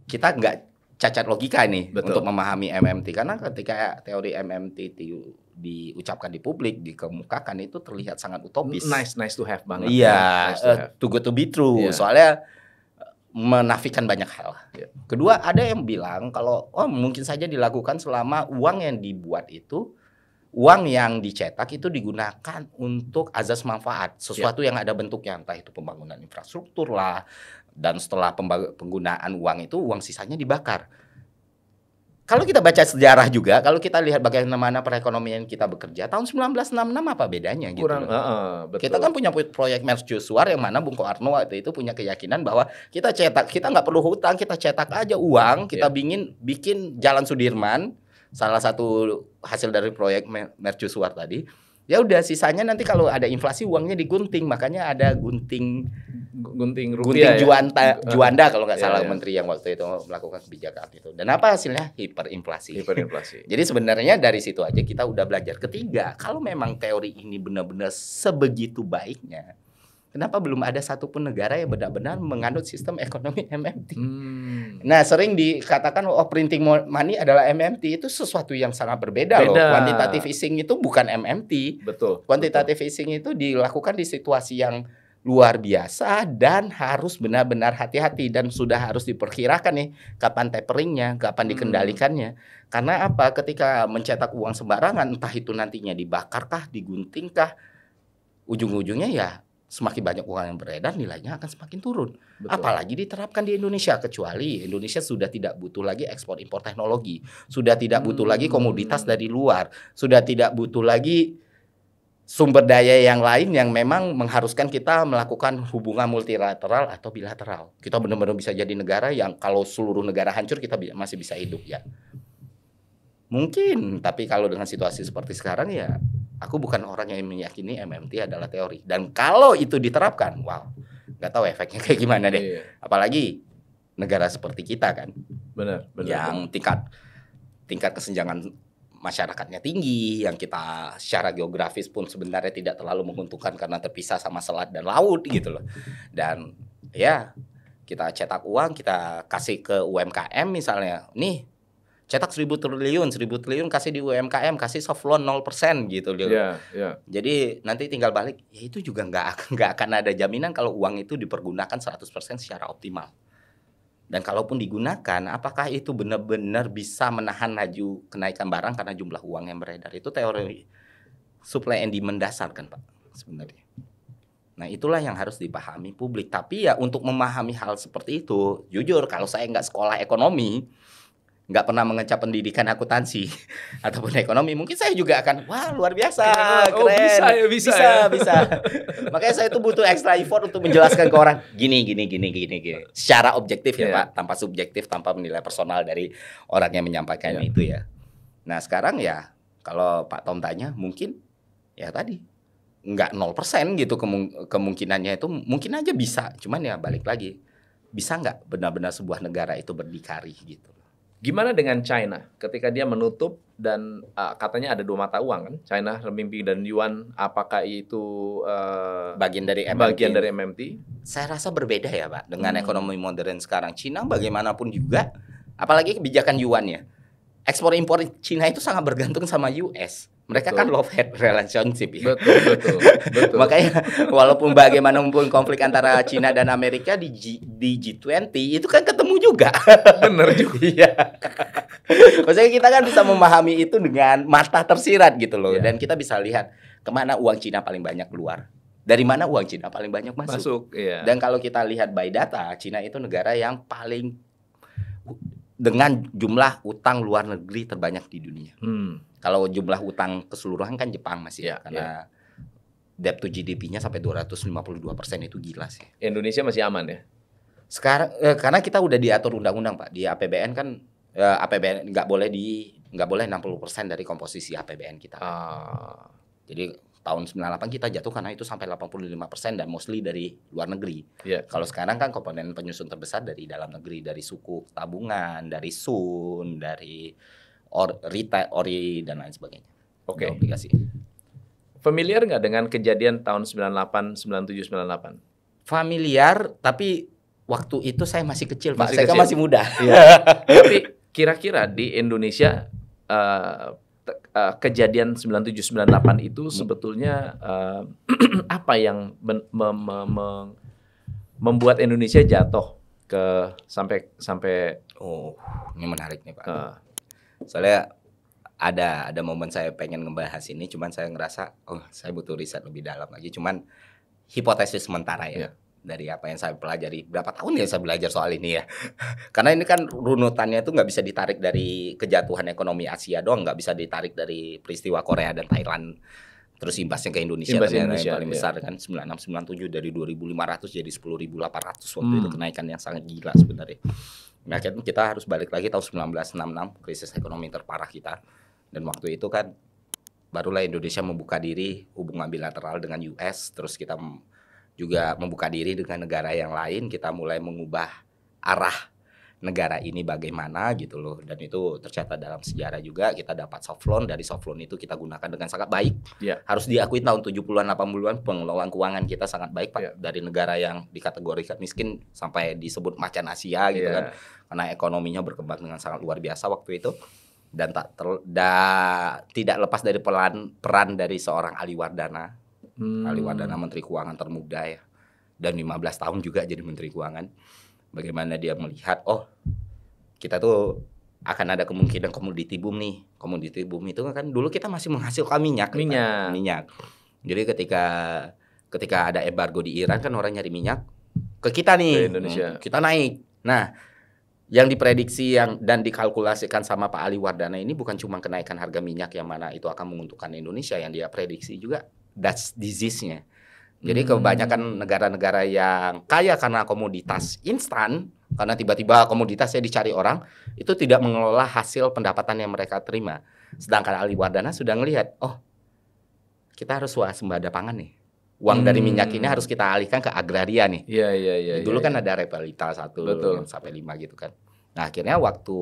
kita nggak cacat logika nih. Betul. Untuk memahami MMT, karena ketika teori MMT diucapkan di publik, dikemukakan, itu terlihat sangat utopis. Nice to have banget. Iya, Nice to have. too good to be true. Iya. Soalnya menafikan banyak hal. Iya. Kedua, ada yang bilang kalau mungkin saja dilakukan selama uang yang dibuat itu, uang yang dicetak itu digunakan untuk azas manfaat, sesuatu yang ada bentuknya, entah itu pembangunan infrastruktur lah, dan setelah penggunaan uang itu, uang sisanya dibakar. Kalau kita baca sejarah juga, kalau kita lihat bagaimana perekonomian kita bekerja tahun 1966, apa bedanya gitu. Kurang, betul. Kita kan punya proyek mercusuar yang mana Bung Karno waktu itu punya keyakinan bahwa kita cetak, kita nggak perlu hutang, kita cetak aja uang, kita bikin Jalan Sudirman, salah satu hasil dari proyek mercusuar tadi. Ya udah, sisanya nanti kalau ada inflasi uangnya digunting, makanya ada gunting rupiah, Juanda kalau nggak salah, ya. menteri yang waktu itu melakukan kebijakan itu. Dan apa hasilnya? Hiperinflasi. Jadi sebenarnya dari situ aja kita udah belajar. Ketiga, kalau memang teori ini benar-benar sebegitu baiknya, kenapa belum ada satupun negara yang benar-benar menganut sistem ekonomi MMT? Nah, sering dikatakan printing money adalah MMT, itu sesuatu yang sangat berbeda loh. Quantitative easing itu bukan MMT. Betul. Quantitative easing itu dilakukan di situasi yang luar biasa dan harus benar-benar hati-hati, dan sudah harus diperkirakan nih kapan taperingnya, kapan dikendalikannya. Karena apa? Ketika mencetak uang sembarangan, entah itu nantinya dibakarkah, diguntingkah, ujung-ujungnya ya semakin banyak uang yang beredar, nilainya akan semakin turun. Betul. Apalagi diterapkan di Indonesia, kecuali Indonesia sudah tidak butuh lagi ekspor impor teknologi, sudah tidak butuh lagi komoditas dari luar, sudah tidak butuh lagi sumber daya yang lain yang memang mengharuskan kita melakukan hubungan multilateral atau bilateral. Kita benar-benar bisa jadi negara yang kalau seluruh negara hancur kita masih bisa hidup ya. Mungkin, tapi kalau dengan situasi seperti sekarang ya, aku bukan orang yang meyakini MMT adalah teori. Dan kalau itu diterapkan, wow, nggak tahu efeknya kayak gimana deh. Iya. Apalagi negara seperti kita kan, Benar. yang tingkat kesenjangan masyarakatnya tinggi, yang kita secara geografis pun sebenarnya tidak terlalu menguntungkan karena terpisah sama selat dan laut gitu loh. Dan ya, kita cetak uang, kita kasih ke UMKM misalnya, nih cetak 1.000 triliun kasih di UMKM, kasih soft loan 0% gitu loh. Jadi nanti tinggal balik, ya itu juga nggak akan ada jaminan kalau uang itu dipergunakan 100% secara optimal. Dan kalaupun digunakan, apakah itu benar-benar bisa menahan laju kenaikan barang karena jumlah uang yang beredar? Itu teori supply and demand dasar kan, Pak, sebenarnya. Nah, itulah yang harus dipahami publik. Tapi ya untuk memahami hal seperti itu, jujur kalau saya nggak sekolah ekonomi, nggak pernah mengecap pendidikan akuntansi ataupun ekonomi, mungkin saya juga akan wah luar biasa, keren. Bisa. Makanya saya tuh butuh extra effort untuk menjelaskan ke orang gini. Secara objektif ya Pak, tanpa subjektif, tanpa menilai personal dari orang yang menyampaikan itu ya. Nah sekarang ya kalau Pak Tom tanya, mungkin ya tadi nggak 0% gitu kemungkinannya, itu mungkin aja bisa. Cuman ya balik lagi, bisa nggak benar-benar sebuah negara itu berdikari gitu. Gimana dengan China ketika dia menutup dan katanya ada 2 mata uang kan, China renminbi dan yuan, apakah itu bagian dari MMT? Saya rasa berbeda ya Pak dengan ekonomi modern sekarang. Cina bagaimanapun juga, apalagi kebijakan yuan ya, ekspor impor Cina itu sangat bergantung sama US. Mereka Betul. kan love hate relationship ya. Betul. Makanya walaupun bagaimanapun konflik antara Cina dan Amerika di G20 itu kan ketemu juga. Bener juga. Iya. Maksudnya kita kan bisa memahami itu dengan mata tersirat gitu loh. Iya. Dan kita bisa lihat kemana uang Cina paling banyak keluar. Dari mana uang Cina paling banyak masuk. Iya. Dan kalau kita lihat by data, Cina itu negara yang paling dengan jumlah utang luar negeri terbanyak di dunia. Kalau jumlah utang keseluruhan kan Jepang masih Ya, karena debt to GDP-nya sampai 252% itu gila sih. Indonesia masih aman ya? Sekarang karena kita udah diatur undang-undang Pak, di APBN kan APBN nggak boleh 60% dari komposisi APBN kita. Jadi tahun 98 kita jatuh karena itu sampai 85% dan mostly dari luar negeri. Kalau sekarang kan komponen penyusun terbesar dari dalam negeri, dari suku tabungan, dari sun, dari ori dan lain sebagainya. Oke. Obligasi. Familiar nggak dengan kejadian tahun 98, 97, 98? Familiar, tapi waktu itu saya masih kecil, Pak. Masih Saya kan kecil. masih muda. Tapi kira-kira di Indonesia kejadian 97, 98 itu sebetulnya apa yang membuat Indonesia jatuh ke sampai Oh, ini menarik nih, Pak. Soalnya ada momen saya pengen ngebahas ini, cuman saya ngerasa saya butuh riset lebih dalam lagi. Cuman hipotesis sementara ya. Dari apa yang saya pelajari, berapa tahun ya saya belajar soal ini ya. Karena ini kan runutannya itu nggak bisa ditarik dari kejatuhan ekonomi Asia doang, nggak bisa ditarik dari peristiwa Korea dan Thailand. Terus imbasnya ke Indonesia, yang paling besar kan 96-97 dari 2.500 jadi 10.800 waktu itu, kenaikan yang sangat gila sebenarnya. Nah, kita harus balik lagi tahun 1966, krisis ekonomi terparah kita. Dan waktu itu kan barulah Indonesia membuka diri hubungan bilateral dengan US, terus kita juga membuka diri dengan negara yang lain, kita mulai mengubah arah negara ini bagaimana gitu loh. Dan itu tercatat dalam sejarah juga, kita dapat soft loan, dari soft loan itu kita gunakan dengan sangat baik. Harus diakui tahun 70-an 80-an pengelolaan keuangan kita sangat baik, Pak. Dari negara yang dikategorikan miskin sampai disebut macan Asia gitu kan. Karena ekonominya berkembang dengan sangat luar biasa waktu itu. Dan tidak lepas dari peran dari seorang Ali Wardana. Ali Wardana Menteri Keuangan termuda ya, dan 15 tahun juga jadi Menteri Keuangan. Bagaimana dia melihat, kita tuh akan ada kemungkinan komoditi boom nih. Komoditi boom itu kan dulu kita masih menghasilkan minyak. Jadi ketika ada embargo di Iran kan orang nyari minyak ke kita nih, ke Indonesia. Kita naik. Nah, yang diprediksi dan dikalkulasikan sama Pak Ali Wardana ini bukan cuma kenaikan harga minyak yang mana itu akan menguntungkan Indonesia, yang dia prediksi juga Dutch disease-nya. Jadi kebanyakan negara-negara yang kaya karena komoditas instan, karena tiba-tiba komoditasnya dicari orang, itu tidak mengelola hasil pendapatan yang mereka terima. Sedangkan Ali Wardana sudah ngelihat, kita harus swasembada pangan nih. Uang dari minyak ini harus kita alihkan ke agraria nih. Iya. Dulu kan ada Repelita 1 sampai 5 gitu kan. Nah, akhirnya waktu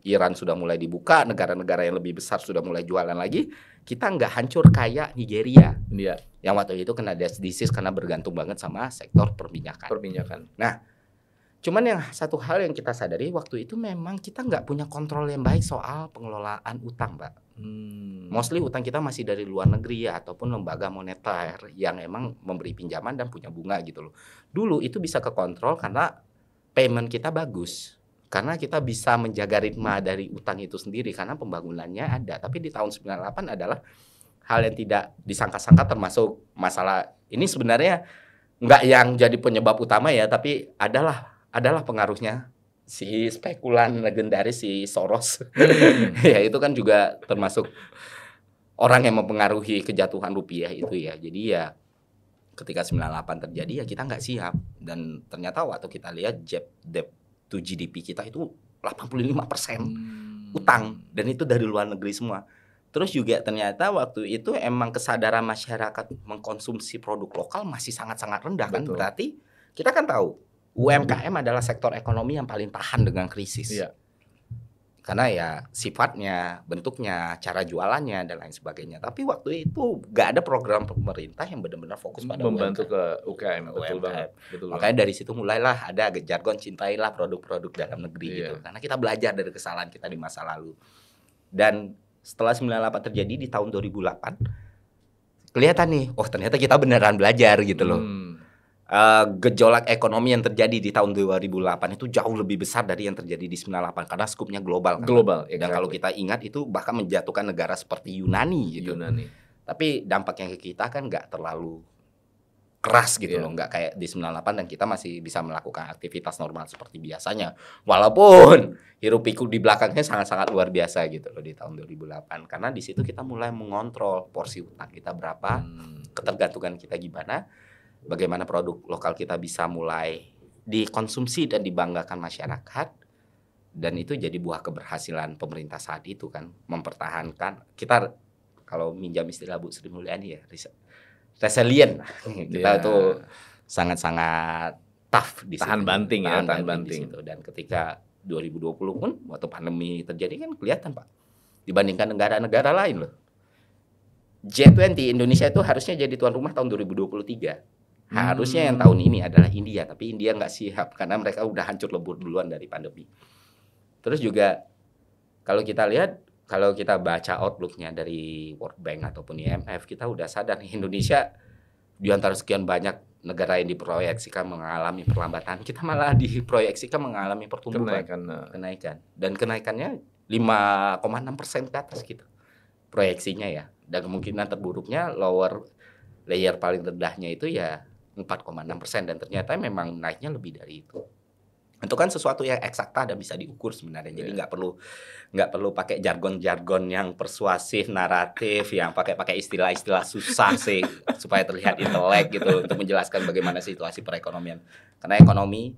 Iran sudah mulai dibuka, negara-negara yang lebih besar sudah mulai jualan lagi, kita nggak hancur kayak Nigeria. Yang waktu itu kena Dutch disease karena bergantung banget sama sektor perminyakan. Nah, cuman yang satu hal yang kita sadari waktu itu memang kita nggak punya kontrol yang baik soal pengelolaan utang, Pak. Mostly utang kita masih dari luar negeri ya, ataupun lembaga moneter yang emang memberi pinjaman dan punya bunga gitu loh. Dulu itu bisa kekontrol karena payment kita bagus. Karena kita bisa menjaga ritme dari utang itu sendiri karena pembangunannya ada. Tapi di tahun 98 adalah hal yang tidak disangka-sangka, termasuk masalah ini sebenarnya nggak yang jadi penyebab utama ya, tapi adalah pengaruhnya si spekulan legendaris si Soros. Ya itu kan juga termasuk orang yang mempengaruhi kejatuhan rupiah itu ya. Jadi ya ketika 98 terjadi ya kita nggak siap. Dan ternyata waktu kita lihat debt to GDP kita itu 85% utang, dan itu dari luar negeri semua. Terus juga ternyata waktu itu emang kesadaran masyarakat mengkonsumsi produk lokal masih sangat-sangat rendah. Kan berarti kita kan tahu UMKM adalah sektor ekonomi yang paling tahan dengan krisis. Karena ya sifatnya, bentuknya, cara jualannya dan lain sebagainya. Tapi waktu itu nggak ada program pemerintah yang benar-benar fokus pada membantu UMKM. ke UKM, betul UMKM. banget. Betul banget. Makanya dari situ mulailah ada jargon cintailah produk-produk dalam negeri Iya. gitu. Karena kita belajar dari kesalahan kita di masa lalu. Dan setelah 98 terjadi di tahun 2008, kelihatan nih, oh ternyata kita beneran belajar gitu loh. Gejolak ekonomi yang terjadi di tahun 2008 itu jauh lebih besar dari yang terjadi di 98 karena skupnya global kan. Global, Dan kalau kita ingat itu bahkan menjatuhkan negara seperti Yunani gitu. Yunani. Tapi dampaknya ke kita kan nggak terlalu keras gitu Iya. loh, nggak kayak di 98 dan kita masih bisa melakukan aktivitas normal seperti biasanya. Walaupun hiruk pikuk di belakangnya sangat-sangat luar biasa gitu loh di tahun 2008 karena di situ kita mulai mengontrol porsi utang kita berapa, ketergantungan kita gimana, bagaimana produk lokal kita bisa mulai dikonsumsi dan dibanggakan masyarakat. Dan itu jadi buah keberhasilan pemerintah saat itu kan, mempertahankan kita kalau minjam istilah Bu Sri Mulyani ya resilient. Kita tuh sangat-sangat tough di Tahan situ. banting ya, tahan di banting. situ. Dan ketika 2020 pun waktu pandemi terjadi kan kelihatan Pak, dibandingkan negara-negara lain loh. G20 Indonesia itu harusnya jadi tuan rumah tahun 2023. Harusnya yang tahun ini adalah India, tapi India nggak siap karena mereka udah hancur lebur duluan dari pandemi. Terus juga kalau kita lihat, kalau kita baca outlook-nya dari World Bank ataupun IMF, kita udah sadar nih Indonesia di antara sekian banyak negara yang diproyeksikan mengalami perlambatan, kita malah diproyeksikan mengalami pertumbuhan, kenaikan. Dan kenaikannya 5,6% ke atas gitu proyeksinya ya. Dan kemungkinan terburuknya lower layer paling rendahnya itu ya 4,6% dan ternyata memang naiknya lebih dari itu. Itu kan sesuatu yang eksakta dan bisa diukur sebenarnya. Jadi nggak perlu pakai jargon-jargon yang persuasif, naratif, yang pakai istilah-istilah susah sih supaya terlihat intelek gitu untuk menjelaskan bagaimana situasi perekonomian. Karena ekonomi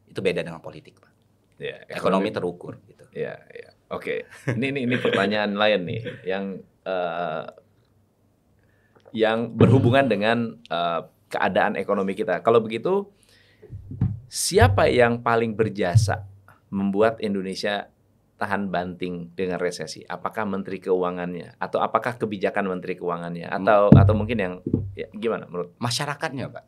itu beda dengan politik, Pak. Ya, ekonomi terukur gitu. Ya, ya. Oke. Ini pertanyaan lain nih yang berhubungan dengan keadaan ekonomi kita. Kalau begitu, siapa yang paling berjasa membuat Indonesia tahan banting dengan resesi? Apakah Menteri Keuangannya atau apakah kebijakan Menteri Keuangannya atau mungkin yang ya, gimana menurut masyarakatnya, Pak?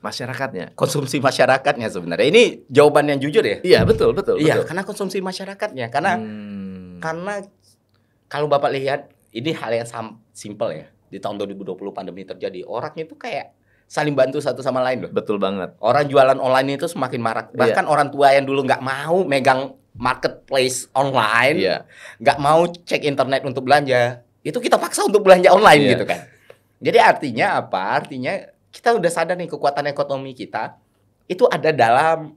Masyarakatnya, konsumsi masyarakatnya sebenarnya. Ini jawaban yang jujur ya? Iya, betul. Iya, karena konsumsi masyarakatnya. Karena kalau Bapak lihat ini hal yang simple ya. Di tahun 2020 pandemi terjadi, orangnya itu kayak saling bantu satu sama lain loh. Betul banget. Orang jualan online itu semakin marak. Bahkan orang tua yang dulu nggak mau megang marketplace online, nggak mau cek internet untuk belanja, itu kita paksa untuk belanja online gitu kan. Jadi artinya apa? Artinya kita udah sadar nih kekuatan ekonomi kita itu ada dalam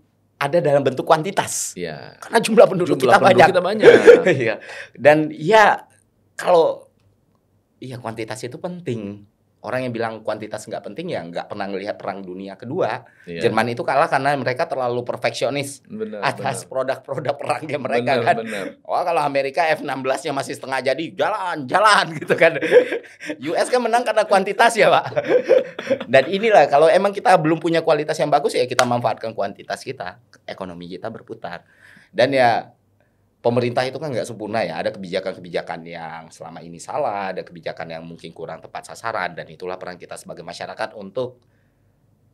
bentuk kuantitas. Karena jumlah penduduk kita banyak. Dan ya kalau kuantitas itu penting. Orang yang bilang kuantitas nggak penting ya nggak pernah ngelihat perang dunia kedua. Jerman itu kalah karena mereka terlalu perfeksionis atas produk-produk perangnya mereka kan. Wah, kalau Amerika F-16-nya masih setengah jadi jalan gitu kan. US kan menang karena kuantitas ya Pak. Dan inilah kalau emang kita belum punya kualitas yang bagus ya kita manfaatkan kuantitas kita. Ekonomi kita berputar. Dan ya pemerintah itu kan nggak sempurna ya, ada kebijakan-kebijakan yang selama ini salah, ada kebijakan yang mungkin kurang tepat sasaran, dan itulah peran kita sebagai masyarakat untuk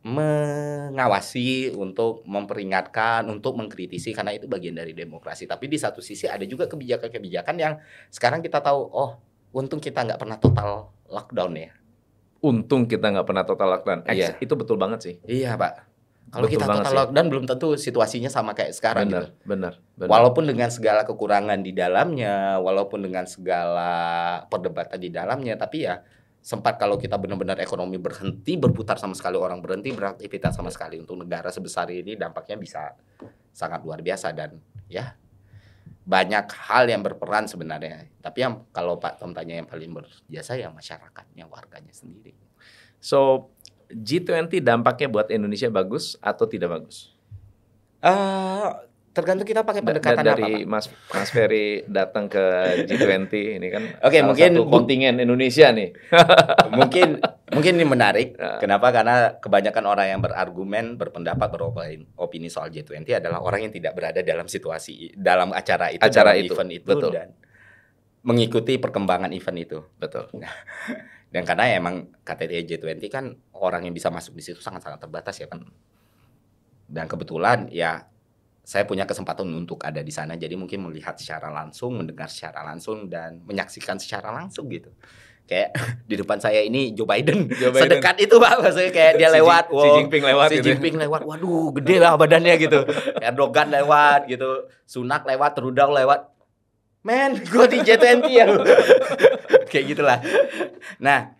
mengawasi, untuk memperingatkan, untuk mengkritisi, karena itu bagian dari demokrasi. Tapi di satu sisi ada juga kebijakan-kebijakan yang sekarang kita tahu, oh untung kita nggak pernah total lockdown ya. Untung kita nggak pernah total lockdown. Itu betul banget sih. Iya Pak. Kalau kita total lockdown belum tentu situasinya sama kayak sekarang. Benar. Walaupun dengan segala kekurangan di dalamnya, walaupun dengan segala perdebatan di dalamnya, tapi ya sempat kalau kita benar-benar ekonomi berhenti berputar sama sekali, orang berhenti beraktivitas sama sekali, untuk negara sebesar ini dampaknya bisa sangat luar biasa. Dan ya banyak hal yang berperan sebenarnya. Tapi yang kalau Pak Tom tanya yang paling berjasa ya masyarakatnya, warganya sendiri. So G20 dampaknya buat Indonesia bagus atau tidak bagus? Tergantung kita pakai pendekatan dari apa, Mas Ferry datang ke G20 ini kan mungkin satu kontingen Indonesia nih. Mungkin Mungkin ini menarik. Nah, Kenapa? Karena kebanyakan orang yang berargumen, berpendapat, beropini soal G20 adalah orang yang tidak berada dalam situasi, dalam acara itu, acara dalam itu. event itu, Betul. dan mengikuti perkembangan event itu. Betul. Dan karena emang KTT G20 kan orang yang bisa masuk di situ sangat-sangat terbatas ya Pak. Dan kebetulan ya saya punya kesempatan untuk ada di sana, jadi mungkin melihat secara langsung, mendengar secara langsung, dan menyaksikan secara langsung gitu. Kayak di depan saya ini Joe Biden. Sedekat itu Pak, maksudnya kayak dia lewat, Xi Jinping lewat Xi gitu. Jinping lewat, waduh gede lah badannya gitu. Erdogan lewat gitu, Sunak lewat, Trudeau lewat. Men, gue di G20 ya. Kayak gitulah. Nah,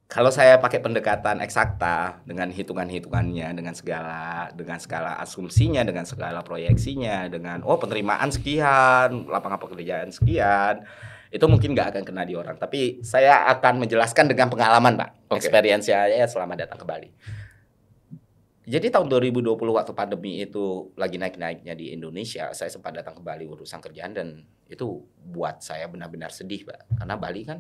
kalau saya pakai pendekatan eksakta dengan hitungan-hitungannya, dengan skala asumsinya, dengan segala proyeksinya, dengan penerimaan sekian, lapangan pekerjaan sekian, itu mungkin nggak akan kena di orang. Tapi saya akan menjelaskan dengan pengalaman, Pak. Experience saya selama datang ke Bali. Jadi tahun 2020 waktu pandemi itu lagi naik-naiknya di Indonesia, saya sempat datang ke Bali urusan kerjaan, dan itu buat saya benar-benar sedih, Pak. Karena Bali kan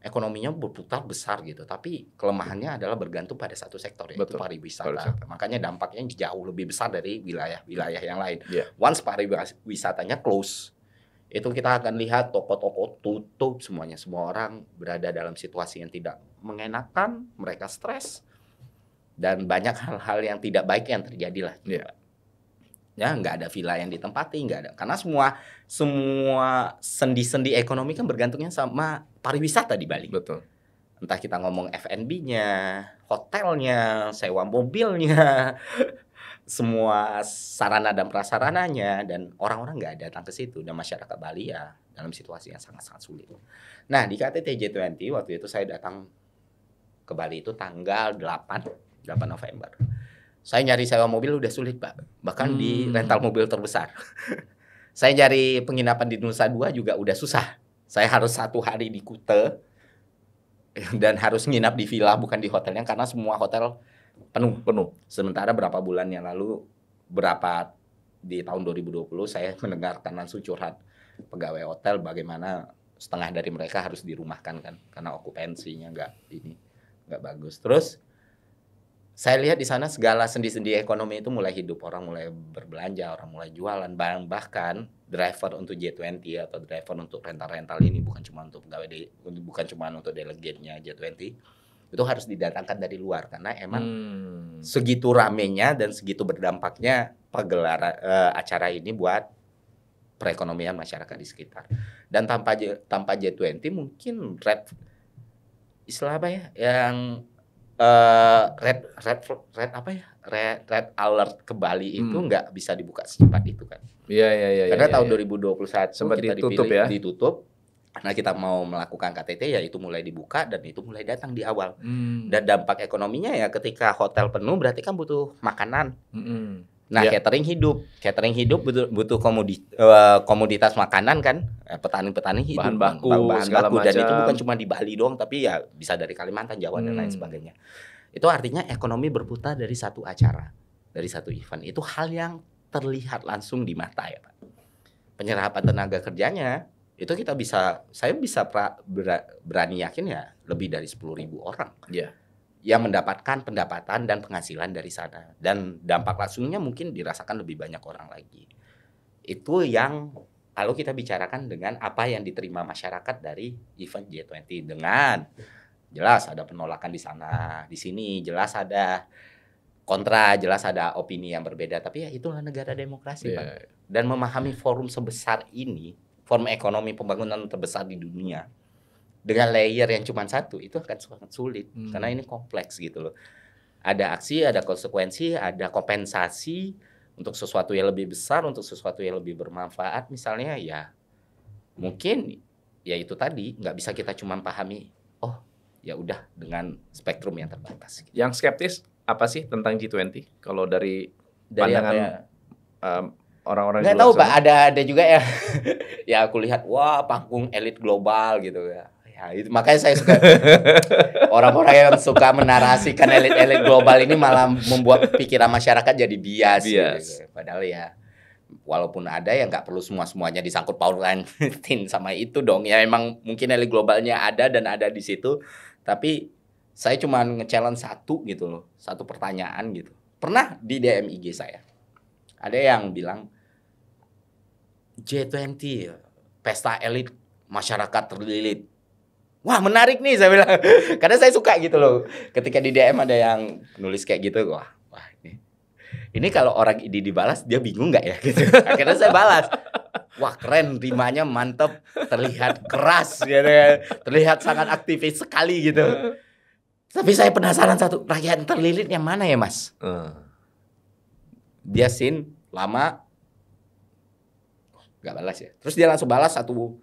ekonominya berputar besar gitu, tapi kelemahannya adalah bergantung pada satu sektor, yaitu pariwisata. Makanya dampaknya jauh lebih besar dari wilayah-wilayah yang lain. Once pariwisatanya close, itu kita akan lihat toko-toko tutup semuanya. Semua orang berada dalam situasi yang tidak mengenakan, mereka stres, dan banyak hal-hal yang tidak baik yang terjadi lah. Ya, nggak ada villa yang ditempati, nggak ada. Karena semua sendi-sendi ekonomi kan bergantungnya sama pariwisata di Bali. Betul. Entah kita ngomong F&B-nya, hotelnya, sewa mobilnya, semua sarana dan prasarananya, dan orang-orang nggak datang ke situ, dan masyarakat Bali ya dalam situasi yang sangat-sangat sulit. Nah, di KTT G20 waktu itu saya datang ke Bali itu tanggal 8 November. Saya nyari sewa mobil udah sulit, Pak. Bahkan di rental mobil terbesar. Saya nyari penginapan di Nusa Dua juga udah susah. Saya harus 1 hari di Kuta dan harus nginap di villa bukan di hotelnya karena semua hotel penuh. Sementara berapa bulan yang lalu, di tahun 2020 saya mendengarkan langsung curhat pegawai hotel bagaimana setengah dari mereka harus dirumahkan kan karena okupansinya nggak bagus. Terus saya lihat di sana segala sendi-sendi ekonomi itu mulai hidup, orang mulai berbelanja, orang mulai jualan, bahkan driver untuk G20 atau driver untuk rental-rental ini bukan cuma untuk pegawai, bukan cuma untuk delegate-nya G20, itu harus didatangkan dari luar karena emang segitu ramenya dan segitu berdampaknya pagelaran acara ini buat perekonomian masyarakat di sekitar. Dan tanpa G20 mungkin istilah apa ya yang red alert ke Bali itu nggak bisa dibuka secepat itu kan. Iya. Karena tahun 2021 sempat kita ditutup. Karena kita mau melakukan KTT ya itu mulai dibuka dan itu mulai datang di awal. Dan dampak ekonominya ya ketika hotel penuh berarti kan butuh makanan. Nah, catering hidup butuh komoditas makanan kan. Petani-petani hidup, bahan baku dan itu bukan cuma di Bali doang tapi ya bisa dari Kalimantan, Jawa dan lain sebagainya. Itu artinya ekonomi berputar dari satu acara, dari satu event. Itu hal yang terlihat langsung di mata ya, Pak. Penyerapan tenaga kerjanya itu saya bisa berani yakin ya lebih dari 10.000 orang. Yang mendapatkan pendapatan dan penghasilan dari sana. Dan dampak langsungnya mungkin dirasakan lebih banyak orang lagi. Itu yang kalau kita bicarakan dengan apa yang diterima masyarakat dari event G20. Dengan jelas ada penolakan di sana, di sini, jelas ada kontra, jelas ada opini yang berbeda. Tapi ya itulah negara demokrasi, Pak. Dan memahami forum sebesar ini, forum ekonomi pembangunan terbesar di dunia, dengan layer yang cuma satu itu akan sangat sulit karena ini kompleks gitu loh. Ada aksi, ada konsekuensi, ada kompensasi untuk sesuatu yang lebih besar, untuk sesuatu yang lebih bermanfaat. Misalnya ya mungkin ya itu tadi nggak bisa kita cuma pahami ya udah dengan spektrum yang terbatas. Yang skeptis apa sih tentang G20 kalau dari pandangan orang-orang nggak tahu Pak, ada juga ya ya aku lihat wah panggung elit global gitu ya. Ya, itu makanya saya suka orang-orang yang suka menarasikan elit-elit global ini malah membuat pikiran masyarakat jadi bias. Gitu. Padahal ya walaupun ada yang nggak perlu semuanya disangkut pautin sama itu dong. Ya emang mungkin elit globalnya ada dan ada di situ, Tapi saya cuma nge-challenge satu gitu loh, satu pertanyaan gitu. Pernah di DM IG saya, ada yang bilang G20 pesta elit masyarakat terlilit. Wah menarik nih saya bilang, karena saya suka gitu loh. Ketika di DM ada yang nulis kayak gitu, wah ini kalau orang ini dibalas dia bingung nggak ya gitu. Akhirnya saya balas, wah keren, rimanya mantep, terlihat keras gitu ya, terlihat sangat aktivis sekali gitu. Tapi saya penasaran satu, rakyat terlilit yang mana ya mas? Dia sin lama nggak balas ya. Terus dia langsung balas satu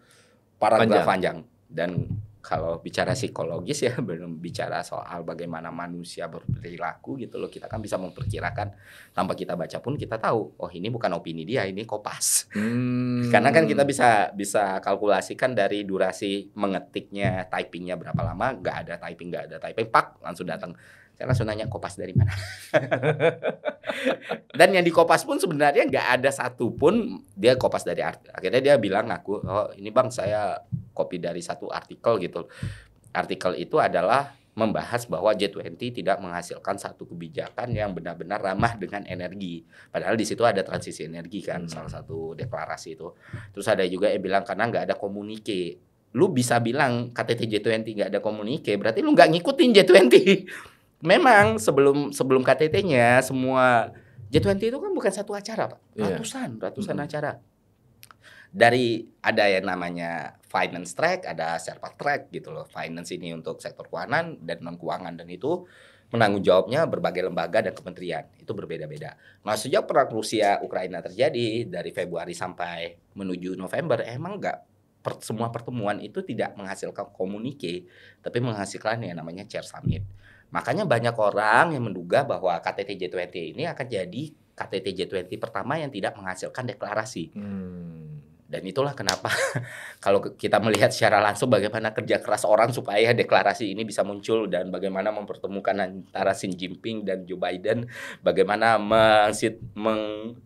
paragraf panjang. Dan kalau bicara psikologis ya, belum bicara soal bagaimana manusia berperilaku gitu loh. Kita kan bisa memperkirakan tanpa kita baca pun kita tahu, oh ini bukan opini dia, ini kopas. Karena kan kita bisa kalkulasikan dari durasi mengetiknya, typingnya berapa lama, nggak ada typing, pak langsung datang. Saya langsung nanya kopas dari mana. Dan yang di kopas pun sebenarnya nggak ada satu pun dia kopas dari artikel. Akhirnya dia bilang aku, oh ini bang saya copy dari satu artikel gitu. Artikel itu adalah membahas bahwa G20 tidak menghasilkan satu kebijakan yang benar-benar ramah dengan energi. Padahal di situ ada transisi energi kan, salah satu deklarasi itu. Terus ada juga yang bilang karena nggak ada komunike. Lu bisa bilang KTT G20 nggak ada komunike, berarti lu nggak ngikutin G20. Memang sebelum KTT-nya semua G20 itu kan bukan satu acara, Pak. Ratusan acara. Dari ada yang namanya finance track, ada Sherpa track gitu loh. Finance ini untuk sektor keuangan dan non keuangan, dan itu menanggung jawabnya berbagai lembaga dan kementerian. Itu berbeda-beda. Nah, sejak perang Rusia Ukraina terjadi dari Februari sampai menuju November, emang semua pertemuan itu tidak menghasilkan komunike, tapi menghasilkan yang namanya chair summit. Makanya banyak orang yang menduga bahwa KTT G20 ini akan jadi KTT G20 pertama yang tidak menghasilkan deklarasi. Dan itulah kenapa kalau kita melihat secara langsung bagaimana kerja keras orang supaya deklarasi ini bisa muncul, dan bagaimana mempertemukan antara Xi Jinping dan Joe Biden, bagaimana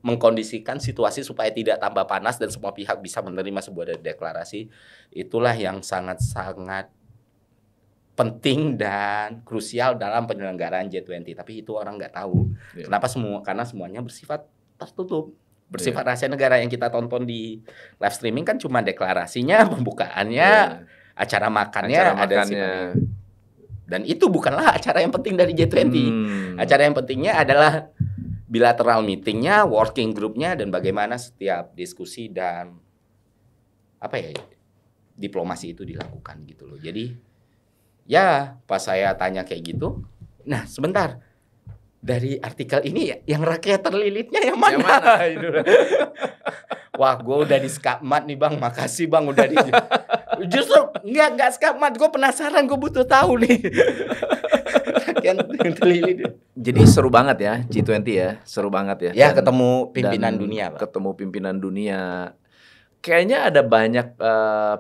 mengkondisikan situasi supaya tidak tambah panas dan semua pihak bisa menerima sebuah deklarasi. Itulah yang sangat-sangat penting dan krusial dalam penyelenggaraan G20. Tapi itu orang nggak tahu. Kenapa karena semuanya bersifat tertutup, bersifat rahasia negara. Yang kita tonton di live streaming kan cuma deklarasinya, pembukaannya, acara makannya. Dan itu bukanlah acara yang penting dari G20. Acara yang pentingnya adalah bilateral meetingnya, working groupnya, dan bagaimana setiap diskusi dan diplomasi itu dilakukan gitu loh. Jadi ya, pas saya tanya kayak gitu, nah sebentar, dari artikel ini yang rakyat terlilitnya yang mana? Wah, gue udah di skakmat nih bang, makasih bang udah di. Justru nggak skakmat, gue penasaran, gue butuh tahu nih. Rakyat terlilit. Jadi seru banget ya G20 ya, seru banget ya. Ya, ketemu pimpinan dunia, Pak. Ketemu pimpinan dunia. Kayaknya ada banyak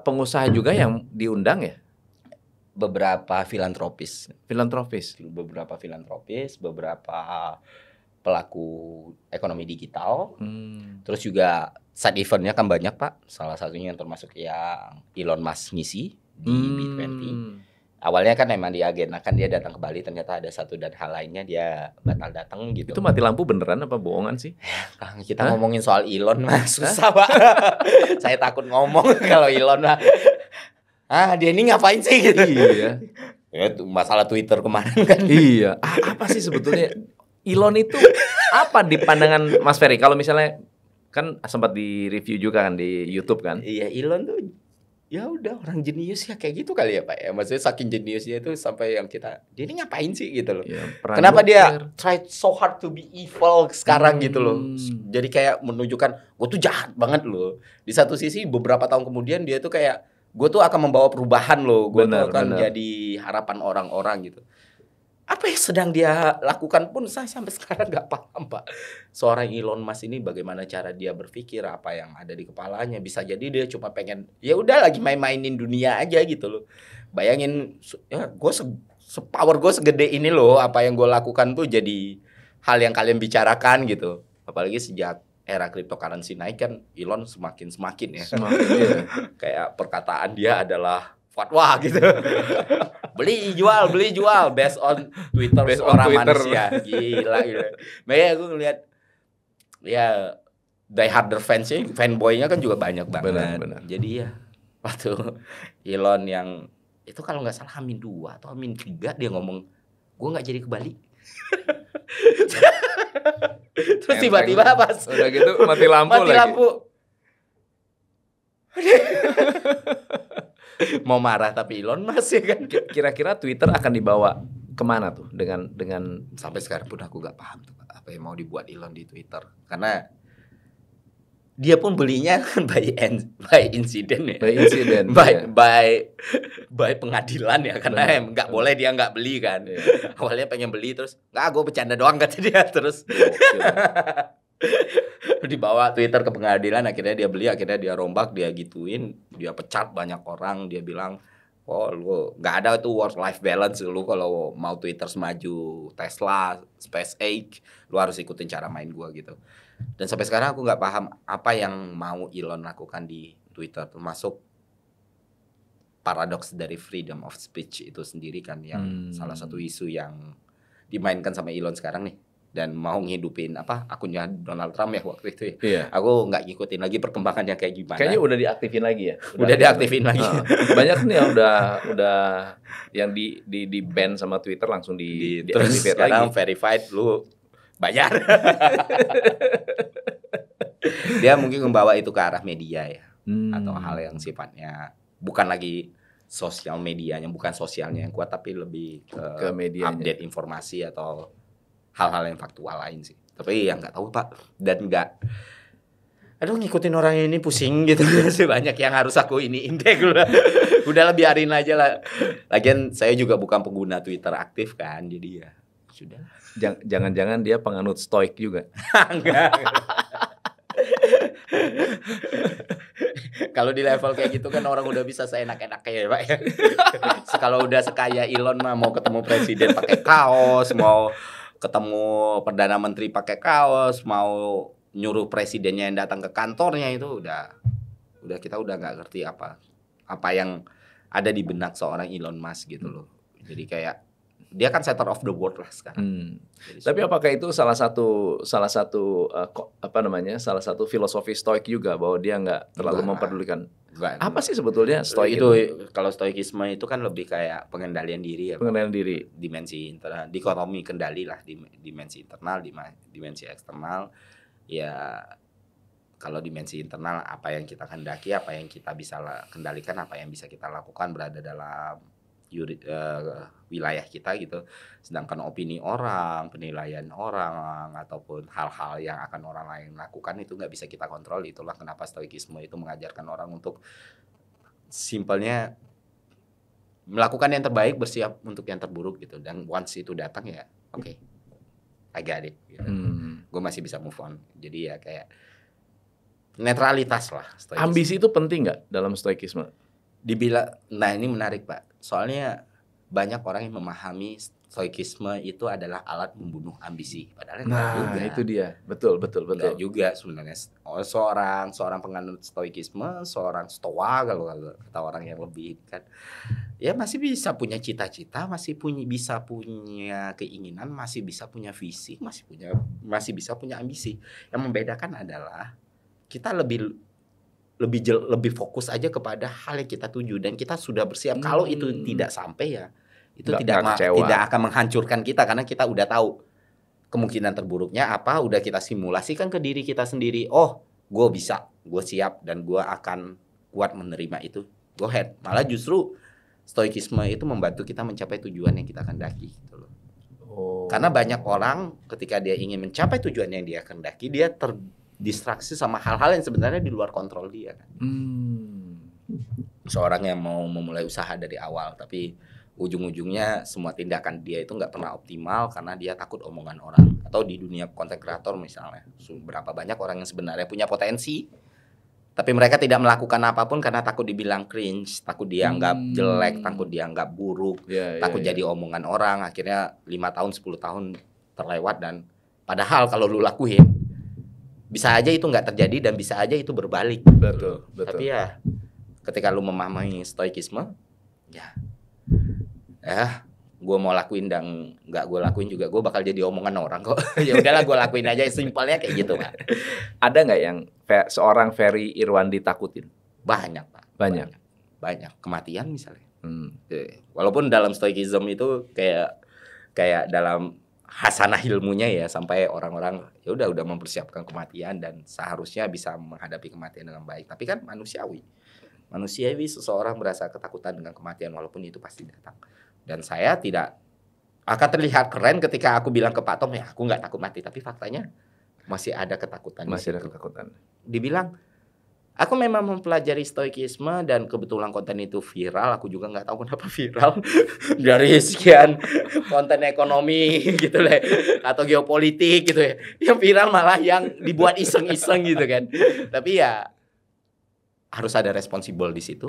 pengusaha juga yang diundang ya. Beberapa filantropis, beberapa pelaku ekonomi digital. Terus juga side eventnya kan banyak Pak. Salah satunya yang termasuk yang Elon Musk ngisi di B20. Awalnya kan memang diagendakan dia datang ke Bali, ternyata ada satu dan hal lainnya dia batal datang gitu. Itu mati lampu beneran apa bohongan sih? Kita ngomongin soal Elon Mas susah Pak. Saya takut ngomong kalau Elon Mas. Dia ini ngapain sih gitu? Iya. Ya, masalah Twitter kemarin kan. Iya. Apa sih sebetulnya Elon itu apa di pandangan Mas Ferry? Kalau misalnya kan sempat di review juga kan di YouTube kan? Iya, Elon tuh ya udah orang jenius ya kayak gitu kali ya Pak ya. Maksudnya saking jeniusnya itu sampai yang dia ini ngapain sih gitu loh. Ya, kenapa dia try so hard to be evil sekarang gitu loh. Jadi kayak menunjukkan gue tuh jahat banget loh. Di satu sisi beberapa tahun kemudian dia tuh kayak gue tuh akan membawa perubahan loh. Gue tuh akan jadi harapan orang-orang gitu. Apa yang sedang dia lakukan pun saya sampai sekarang gak paham Pak. Seorang Elon Musk ini bagaimana cara dia berpikir, apa yang ada di kepalanya. Bisa jadi dia cuma pengen ya udah lagi main-mainin dunia aja gitu loh. Bayangin ya gue power gue segede ini loh. Apa yang gue lakukan tuh jadi hal yang kalian bicarakan gitu. Apalagi sejak era cryptocurrency naik kan Elon semakin ya. Kayak perkataan dia adalah fatwa gitu. beli jual based on Twitter seorang manusia. Gila. Makanya aku ngeliat ya die harder fansnya, fanboynya kan juga banyak banget. Benar. Jadi ya waktu Elon yang itu kalau nggak salah Amin 2 atau Amin 3 dia ngomong gue nggak jadi ke Bali. Terus tiba-tiba pas udah gitu mati lampu lagi. Mau marah tapi Elon Musk ya kan. Kira-kira Twitter akan dibawa kemana tuh dengan sampai sekarang pun aku nggak paham tuh apa yang mau dibuat Elon di Twitter, karena dia pun belinya kan by insiden ya. By pengadilan ya, karena nggak boleh dia nggak beli kan. Awalnya pengen beli terus nggak, gue bercanda doang kata dia, terus dibawa Twitter ke pengadilan, akhirnya dia beli, akhirnya dia rombak, dia gituin, dia pecat banyak orang, dia bilang oh lu nggak ada tuh work life balance, lu kalau mau Twitter semaju Tesla, SpaceX, lu harus ikutin cara main gua gitu. Dan sampai sekarang aku nggak paham apa yang mau Elon lakukan di Twitter, termasuk paradoks dari freedom of speech itu sendiri kan, yang salah satu isu yang dimainkan sama Elon sekarang nih. Dan mau ngidupin akunnya Donald Trump ya waktu itu ya. Iya. Aku nggak ngikutin lagi perkembangannya kayak gimana. Kayaknya udah diaktifin lagi ya. Udah diaktifin lagi. Banyak nih yang udah yang di ban sama Twitter langsung terus diaktifin sekarang lagi. Verified lu bayar. Dia mungkin membawa itu ke arah media ya. Atau hal yang sifatnya bukan lagi sosial medianya, bukan sosialnya yang kuat, tapi lebih ke medianya, update informasi atau hal-hal yang faktual lain sih. Tapi yang nggak tahu Pak, dan nggak, ngikutin orang ini pusing gitu. Banyak yang harus aku iniin deh. Udahlah biarin aja lah. Lagian saya juga bukan pengguna Twitter aktif kan, jadi ya sudah. Jangan-jangan dia penganut stoik juga. Enggak. Kalau di level kayak gitu kan orang udah bisa seenak-enaknya ya Pak ya. Kalau udah sekaya Elon mah mau ketemu presiden pakai kaos, mau ketemu perdana menteri pakai kaos, mau nyuruh presidennya yang datang ke kantornya, itu udah kita udah nggak ngerti apa yang ada di benak seorang Elon Musk gitu loh. Jadi kayak dia kan center of the world lah sekarang. Tapi apakah itu salah satu salah satu filosofi stoik juga, bahwa dia nggak terlalu mempedulikan? Apa sih sebetulnya stoik itu? Kalau stoikisme itu kan lebih kayak pengendalian diri ya. Pengendalian diri. Dimensi internal, dikotomi kendali lah, dimensi internal, dimensi eksternal. Ya kalau dimensi internal apa yang kita kendaki, apa yang kita bisa kendalikan, apa yang bisa kita lakukan berada dalam wilayah kita gitu. Sedangkan opini orang, penilaian orang, ataupun hal-hal yang akan orang lain lakukan itu nggak bisa kita kontrol. Itulah kenapa stoikisme itu mengajarkan orang untuk simpelnya melakukan yang terbaik, bersiap untuk yang terburuk gitu. Dan once itu datang ya oke, I got it gitu. Gue masih bisa move on. Jadi ya kayak netralitas lah stoikisme. Ambisi itu penting nggak dalam stoikisme? Nah ini menarik Pak, soalnya banyak orang yang memahami stoikisme itu adalah alat membunuh ambisi, padahal juga. Itu dia, betul. Enggak juga sebenarnya. Seorang penganut stoikisme, seorang stoa kalau kata orang yang lebih kan, ya masih bisa punya cita-cita, bisa punya keinginan, masih bisa punya visi, masih bisa punya ambisi. Yang membedakan adalah kita lebih fokus aja kepada hal yang kita tuju, dan kita sudah bersiap kalau itu tidak sampai ya itu tidak akan menghancurkan kita, karena kita udah tahu kemungkinan terburuknya apa, udah kita simulasikan ke diri kita sendiri. Oh, gue bisa, gue siap, dan gue akan kuat menerima itu. Go ahead. Malah justru stoikisme itu membantu kita mencapai tujuan yang kita kendaki gitu loh. Karena banyak orang ketika dia ingin mencapai tujuan yang dia kendaki, dia terdistraksi sama hal-hal yang sebenarnya di luar kontrol dia kan. Seorang yang mau memulai usaha dari awal, tapi ujung-ujungnya semua tindakan dia itu nggak pernah optimal karena dia takut omongan orang. Atau di dunia content creator misalnya, berapa banyak orang yang sebenarnya punya potensi, tapi mereka tidak melakukan apapun karena takut dibilang cringe, takut dianggap jelek, takut dianggap buruk, takut jadi omongan orang. Akhirnya 5 tahun, 10 tahun terlewat, dan padahal kalau lu lakuin bisa aja itu nggak terjadi, dan bisa aja itu berbalik. Betul. Tapi ya ketika lu memahami stoikisme, ya gue mau lakuin dan nggak gue lakuin juga gue bakal jadi omongan orang kok. Ya udahlah gue lakuin aja, simpelnya kayak gitu Pak. Ada nggak yang seorang Ferry Irwandi takutin? Banyak Pak. Banyak. Kematian misalnya. Walaupun dalam stoikism itu kayak dalam hasanah ilmunya ya, sampai orang-orang ya udah mempersiapkan kematian dan seharusnya bisa menghadapi kematian dengan baik. Tapi kan manusiawi seseorang merasa ketakutan dengan kematian walaupun itu pasti datang. Dan saya tidak akan terlihat keren ketika aku bilang ke Pak Tom ya aku nggak takut mati, tapi faktanya masih ada ketakutan. Dibilang aku memang mempelajari stoikisme dan kebetulan konten itu viral. Aku juga nggak tahu kenapa viral dari sekian konten ekonomi gitu lah atau geopolitik gitu ya. Yang viral malah yang dibuat iseng-iseng gitu kan. Tapi ya harus ada responsibel di situ.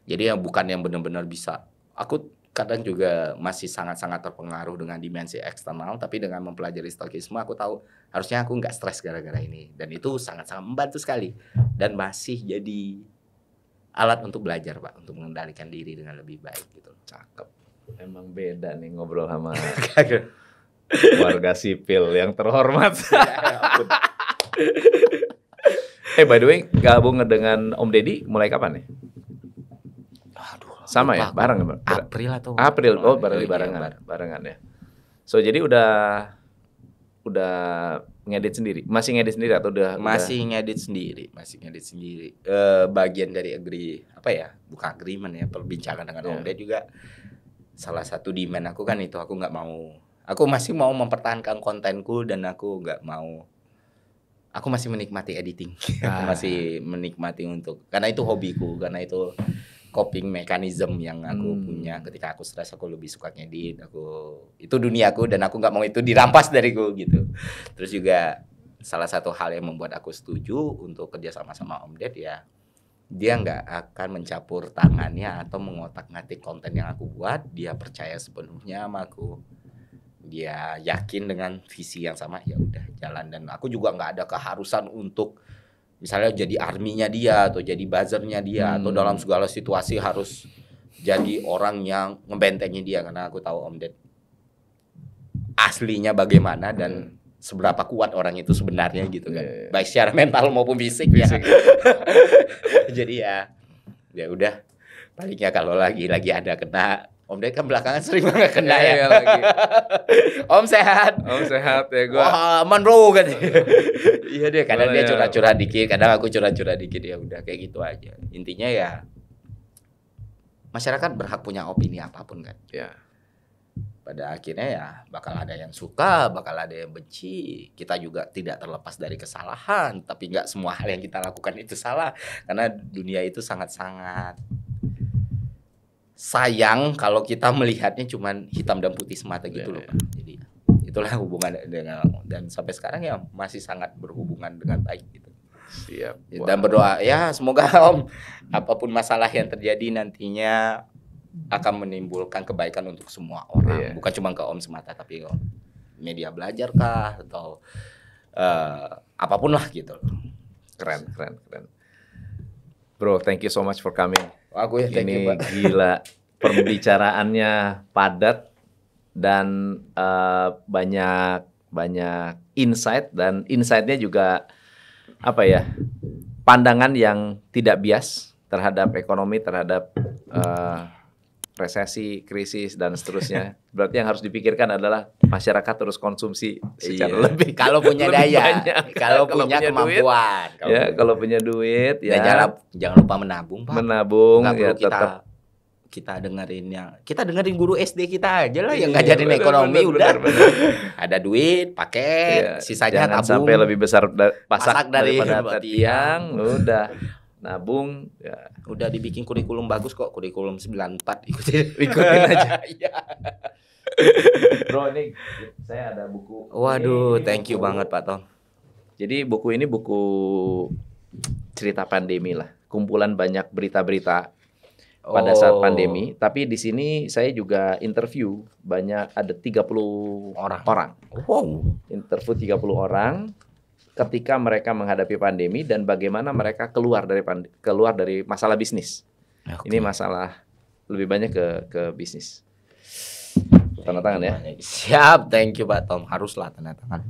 Jadi yang bukan yang benar-benar bisa. Aku kadang juga masih sangat-sangat terpengaruh dengan dimensi eksternal, tapi dengan mempelajari stoikisme aku tahu harusnya aku nggak stres gara-gara ini, dan itu sangat-sangat membantu sekali dan masih jadi alat untuk belajar Pak, untuk mengendalikan diri dengan lebih baik gitu. Cakep. Emang beda nih ngobrol sama warga sipil yang terhormat. By the way, gabung dengan Om Deddy mulai kapan nih? Sama ya, bareng April. Oh, barengan ya. So jadi udah ngedit sendiri. Masih ngedit sendiri atau ngedit sendiri. Bagian dari bukan agreement ya, perbincangan dengan Om Ded juga. Salah satu demand aku kan itu, aku masih mau mempertahankan kontenku dan aku masih menikmati editing. Aku masih menikmati karena itu hobiku, karena itu coping mechanism yang aku punya. Ketika aku stres aku lebih suka ngedit. Itu duniaku dan aku nggak mau itu dirampas dariku gitu. Terus juga salah satu hal yang membuat aku setuju untuk kerja sama Om Ded ya, dia nggak akan mencampur tangannya atau mengotak-ngatik konten yang aku buat. Dia percaya sepenuhnya sama aku. Dia yakin dengan visi yang sama, ya udah jalan. Dan aku juga nggak ada keharusan untuk misalnya jadi arminya dia atau jadi buzzernya dia atau dalam segala situasi harus jadi orang yang ngebentengi dia, karena aku tahu Om Ded aslinya bagaimana dan seberapa kuat orang itu sebenarnya gitu kan. Baik secara mental maupun fisik ya. Jadi ya udah, paling kalau lagi ada kena. Om Ded kan belakangan sering banget kena ya lagi. Om sehat ya gua. Wah, aman bro kan. Iya deh, kadang dia curhat-curhat dikit, kadang aku curhat-curhat dikit, ya udah kayak gitu aja. Intinya ya masyarakat berhak punya opini apapun kan. Ya. Pada akhirnya ya bakal ada yang suka, bakal ada yang benci. Kita juga tidak terlepas dari kesalahan, tapi nggak semua hal yang kita lakukan itu salah, karena dunia itu sangat-sangat sayang kalau kita melihatnya cuman hitam dan putih semata gitu loh Pak. Jadi itulah hubungan dengan, dan sampai sekarang ya masih sangat berhubungan dengan baik gitu. Siap. Dan berdoa ya semoga Om, apapun masalah yang terjadi nantinya akan menimbulkan kebaikan untuk semua orang, bukan cuma ke Om semata, tapi media belajar kah atau apapun lah gitu. Keren. Bro, thank you so much for coming. Aku ya thank you, Pak. Gila, pembicaraannya padat dan banyak insight, dan insight-nya juga pandangan yang tidak bias terhadap ekonomi, terhadap resesi, krisis dan seterusnya. Berarti yang harus dipikirkan adalah masyarakat terus konsumsi secara lebih, kalau punya daya, kalau punya kemampuan, kalau punya duit ya. Dan jangan lupa menabung, Pak. Nggak perlu kita dengerin guru SD kita aja lah yang ngajarin ekonomi. Bener. Ada duit pakai, sisanya jangan tabung. Sampai lebih besar pasak daripada tiang, udah nabung ya. Udah dibikin kurikulum bagus kok, kurikulum 94, ikutin aja. Bro, ini saya ada buku. Waduh, thank you banget Pak Tom. Jadi buku ini buku cerita pandemi lah, kumpulan banyak berita-berita pada saat pandemi. Tapi di sini saya juga interview ada 30 orang. Wow. Interview 30 orang ketika mereka menghadapi pandemi dan bagaimana mereka keluar dari masalah bisnis. Ini masalah lebih banyak ke bisnis. Tanda tangan ya. Siap, thank you Pak Tom. Haruslah tanda tangan.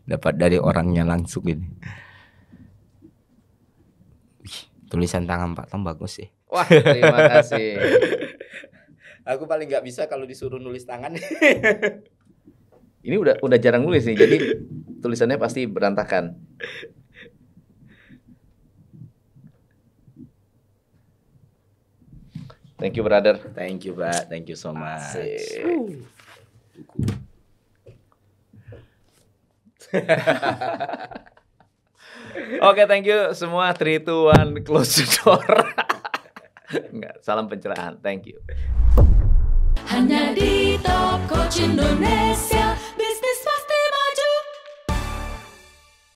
Dapat dari orangnya langsung ini. Wih, tulisan tangan Pak Tom bagus sih. Wah, terima kasih. Aku paling nggak bisa kalau disuruh nulis tangan. Ini udah jarang nulis nih, jadi tulisannya pasti berantakan. Thank you brother. Thank you Pak, thank you so much. Oke, thank you semua. 3, 2, 1, close the door. Enggak, salam pencerahan. Thank you. Hanya di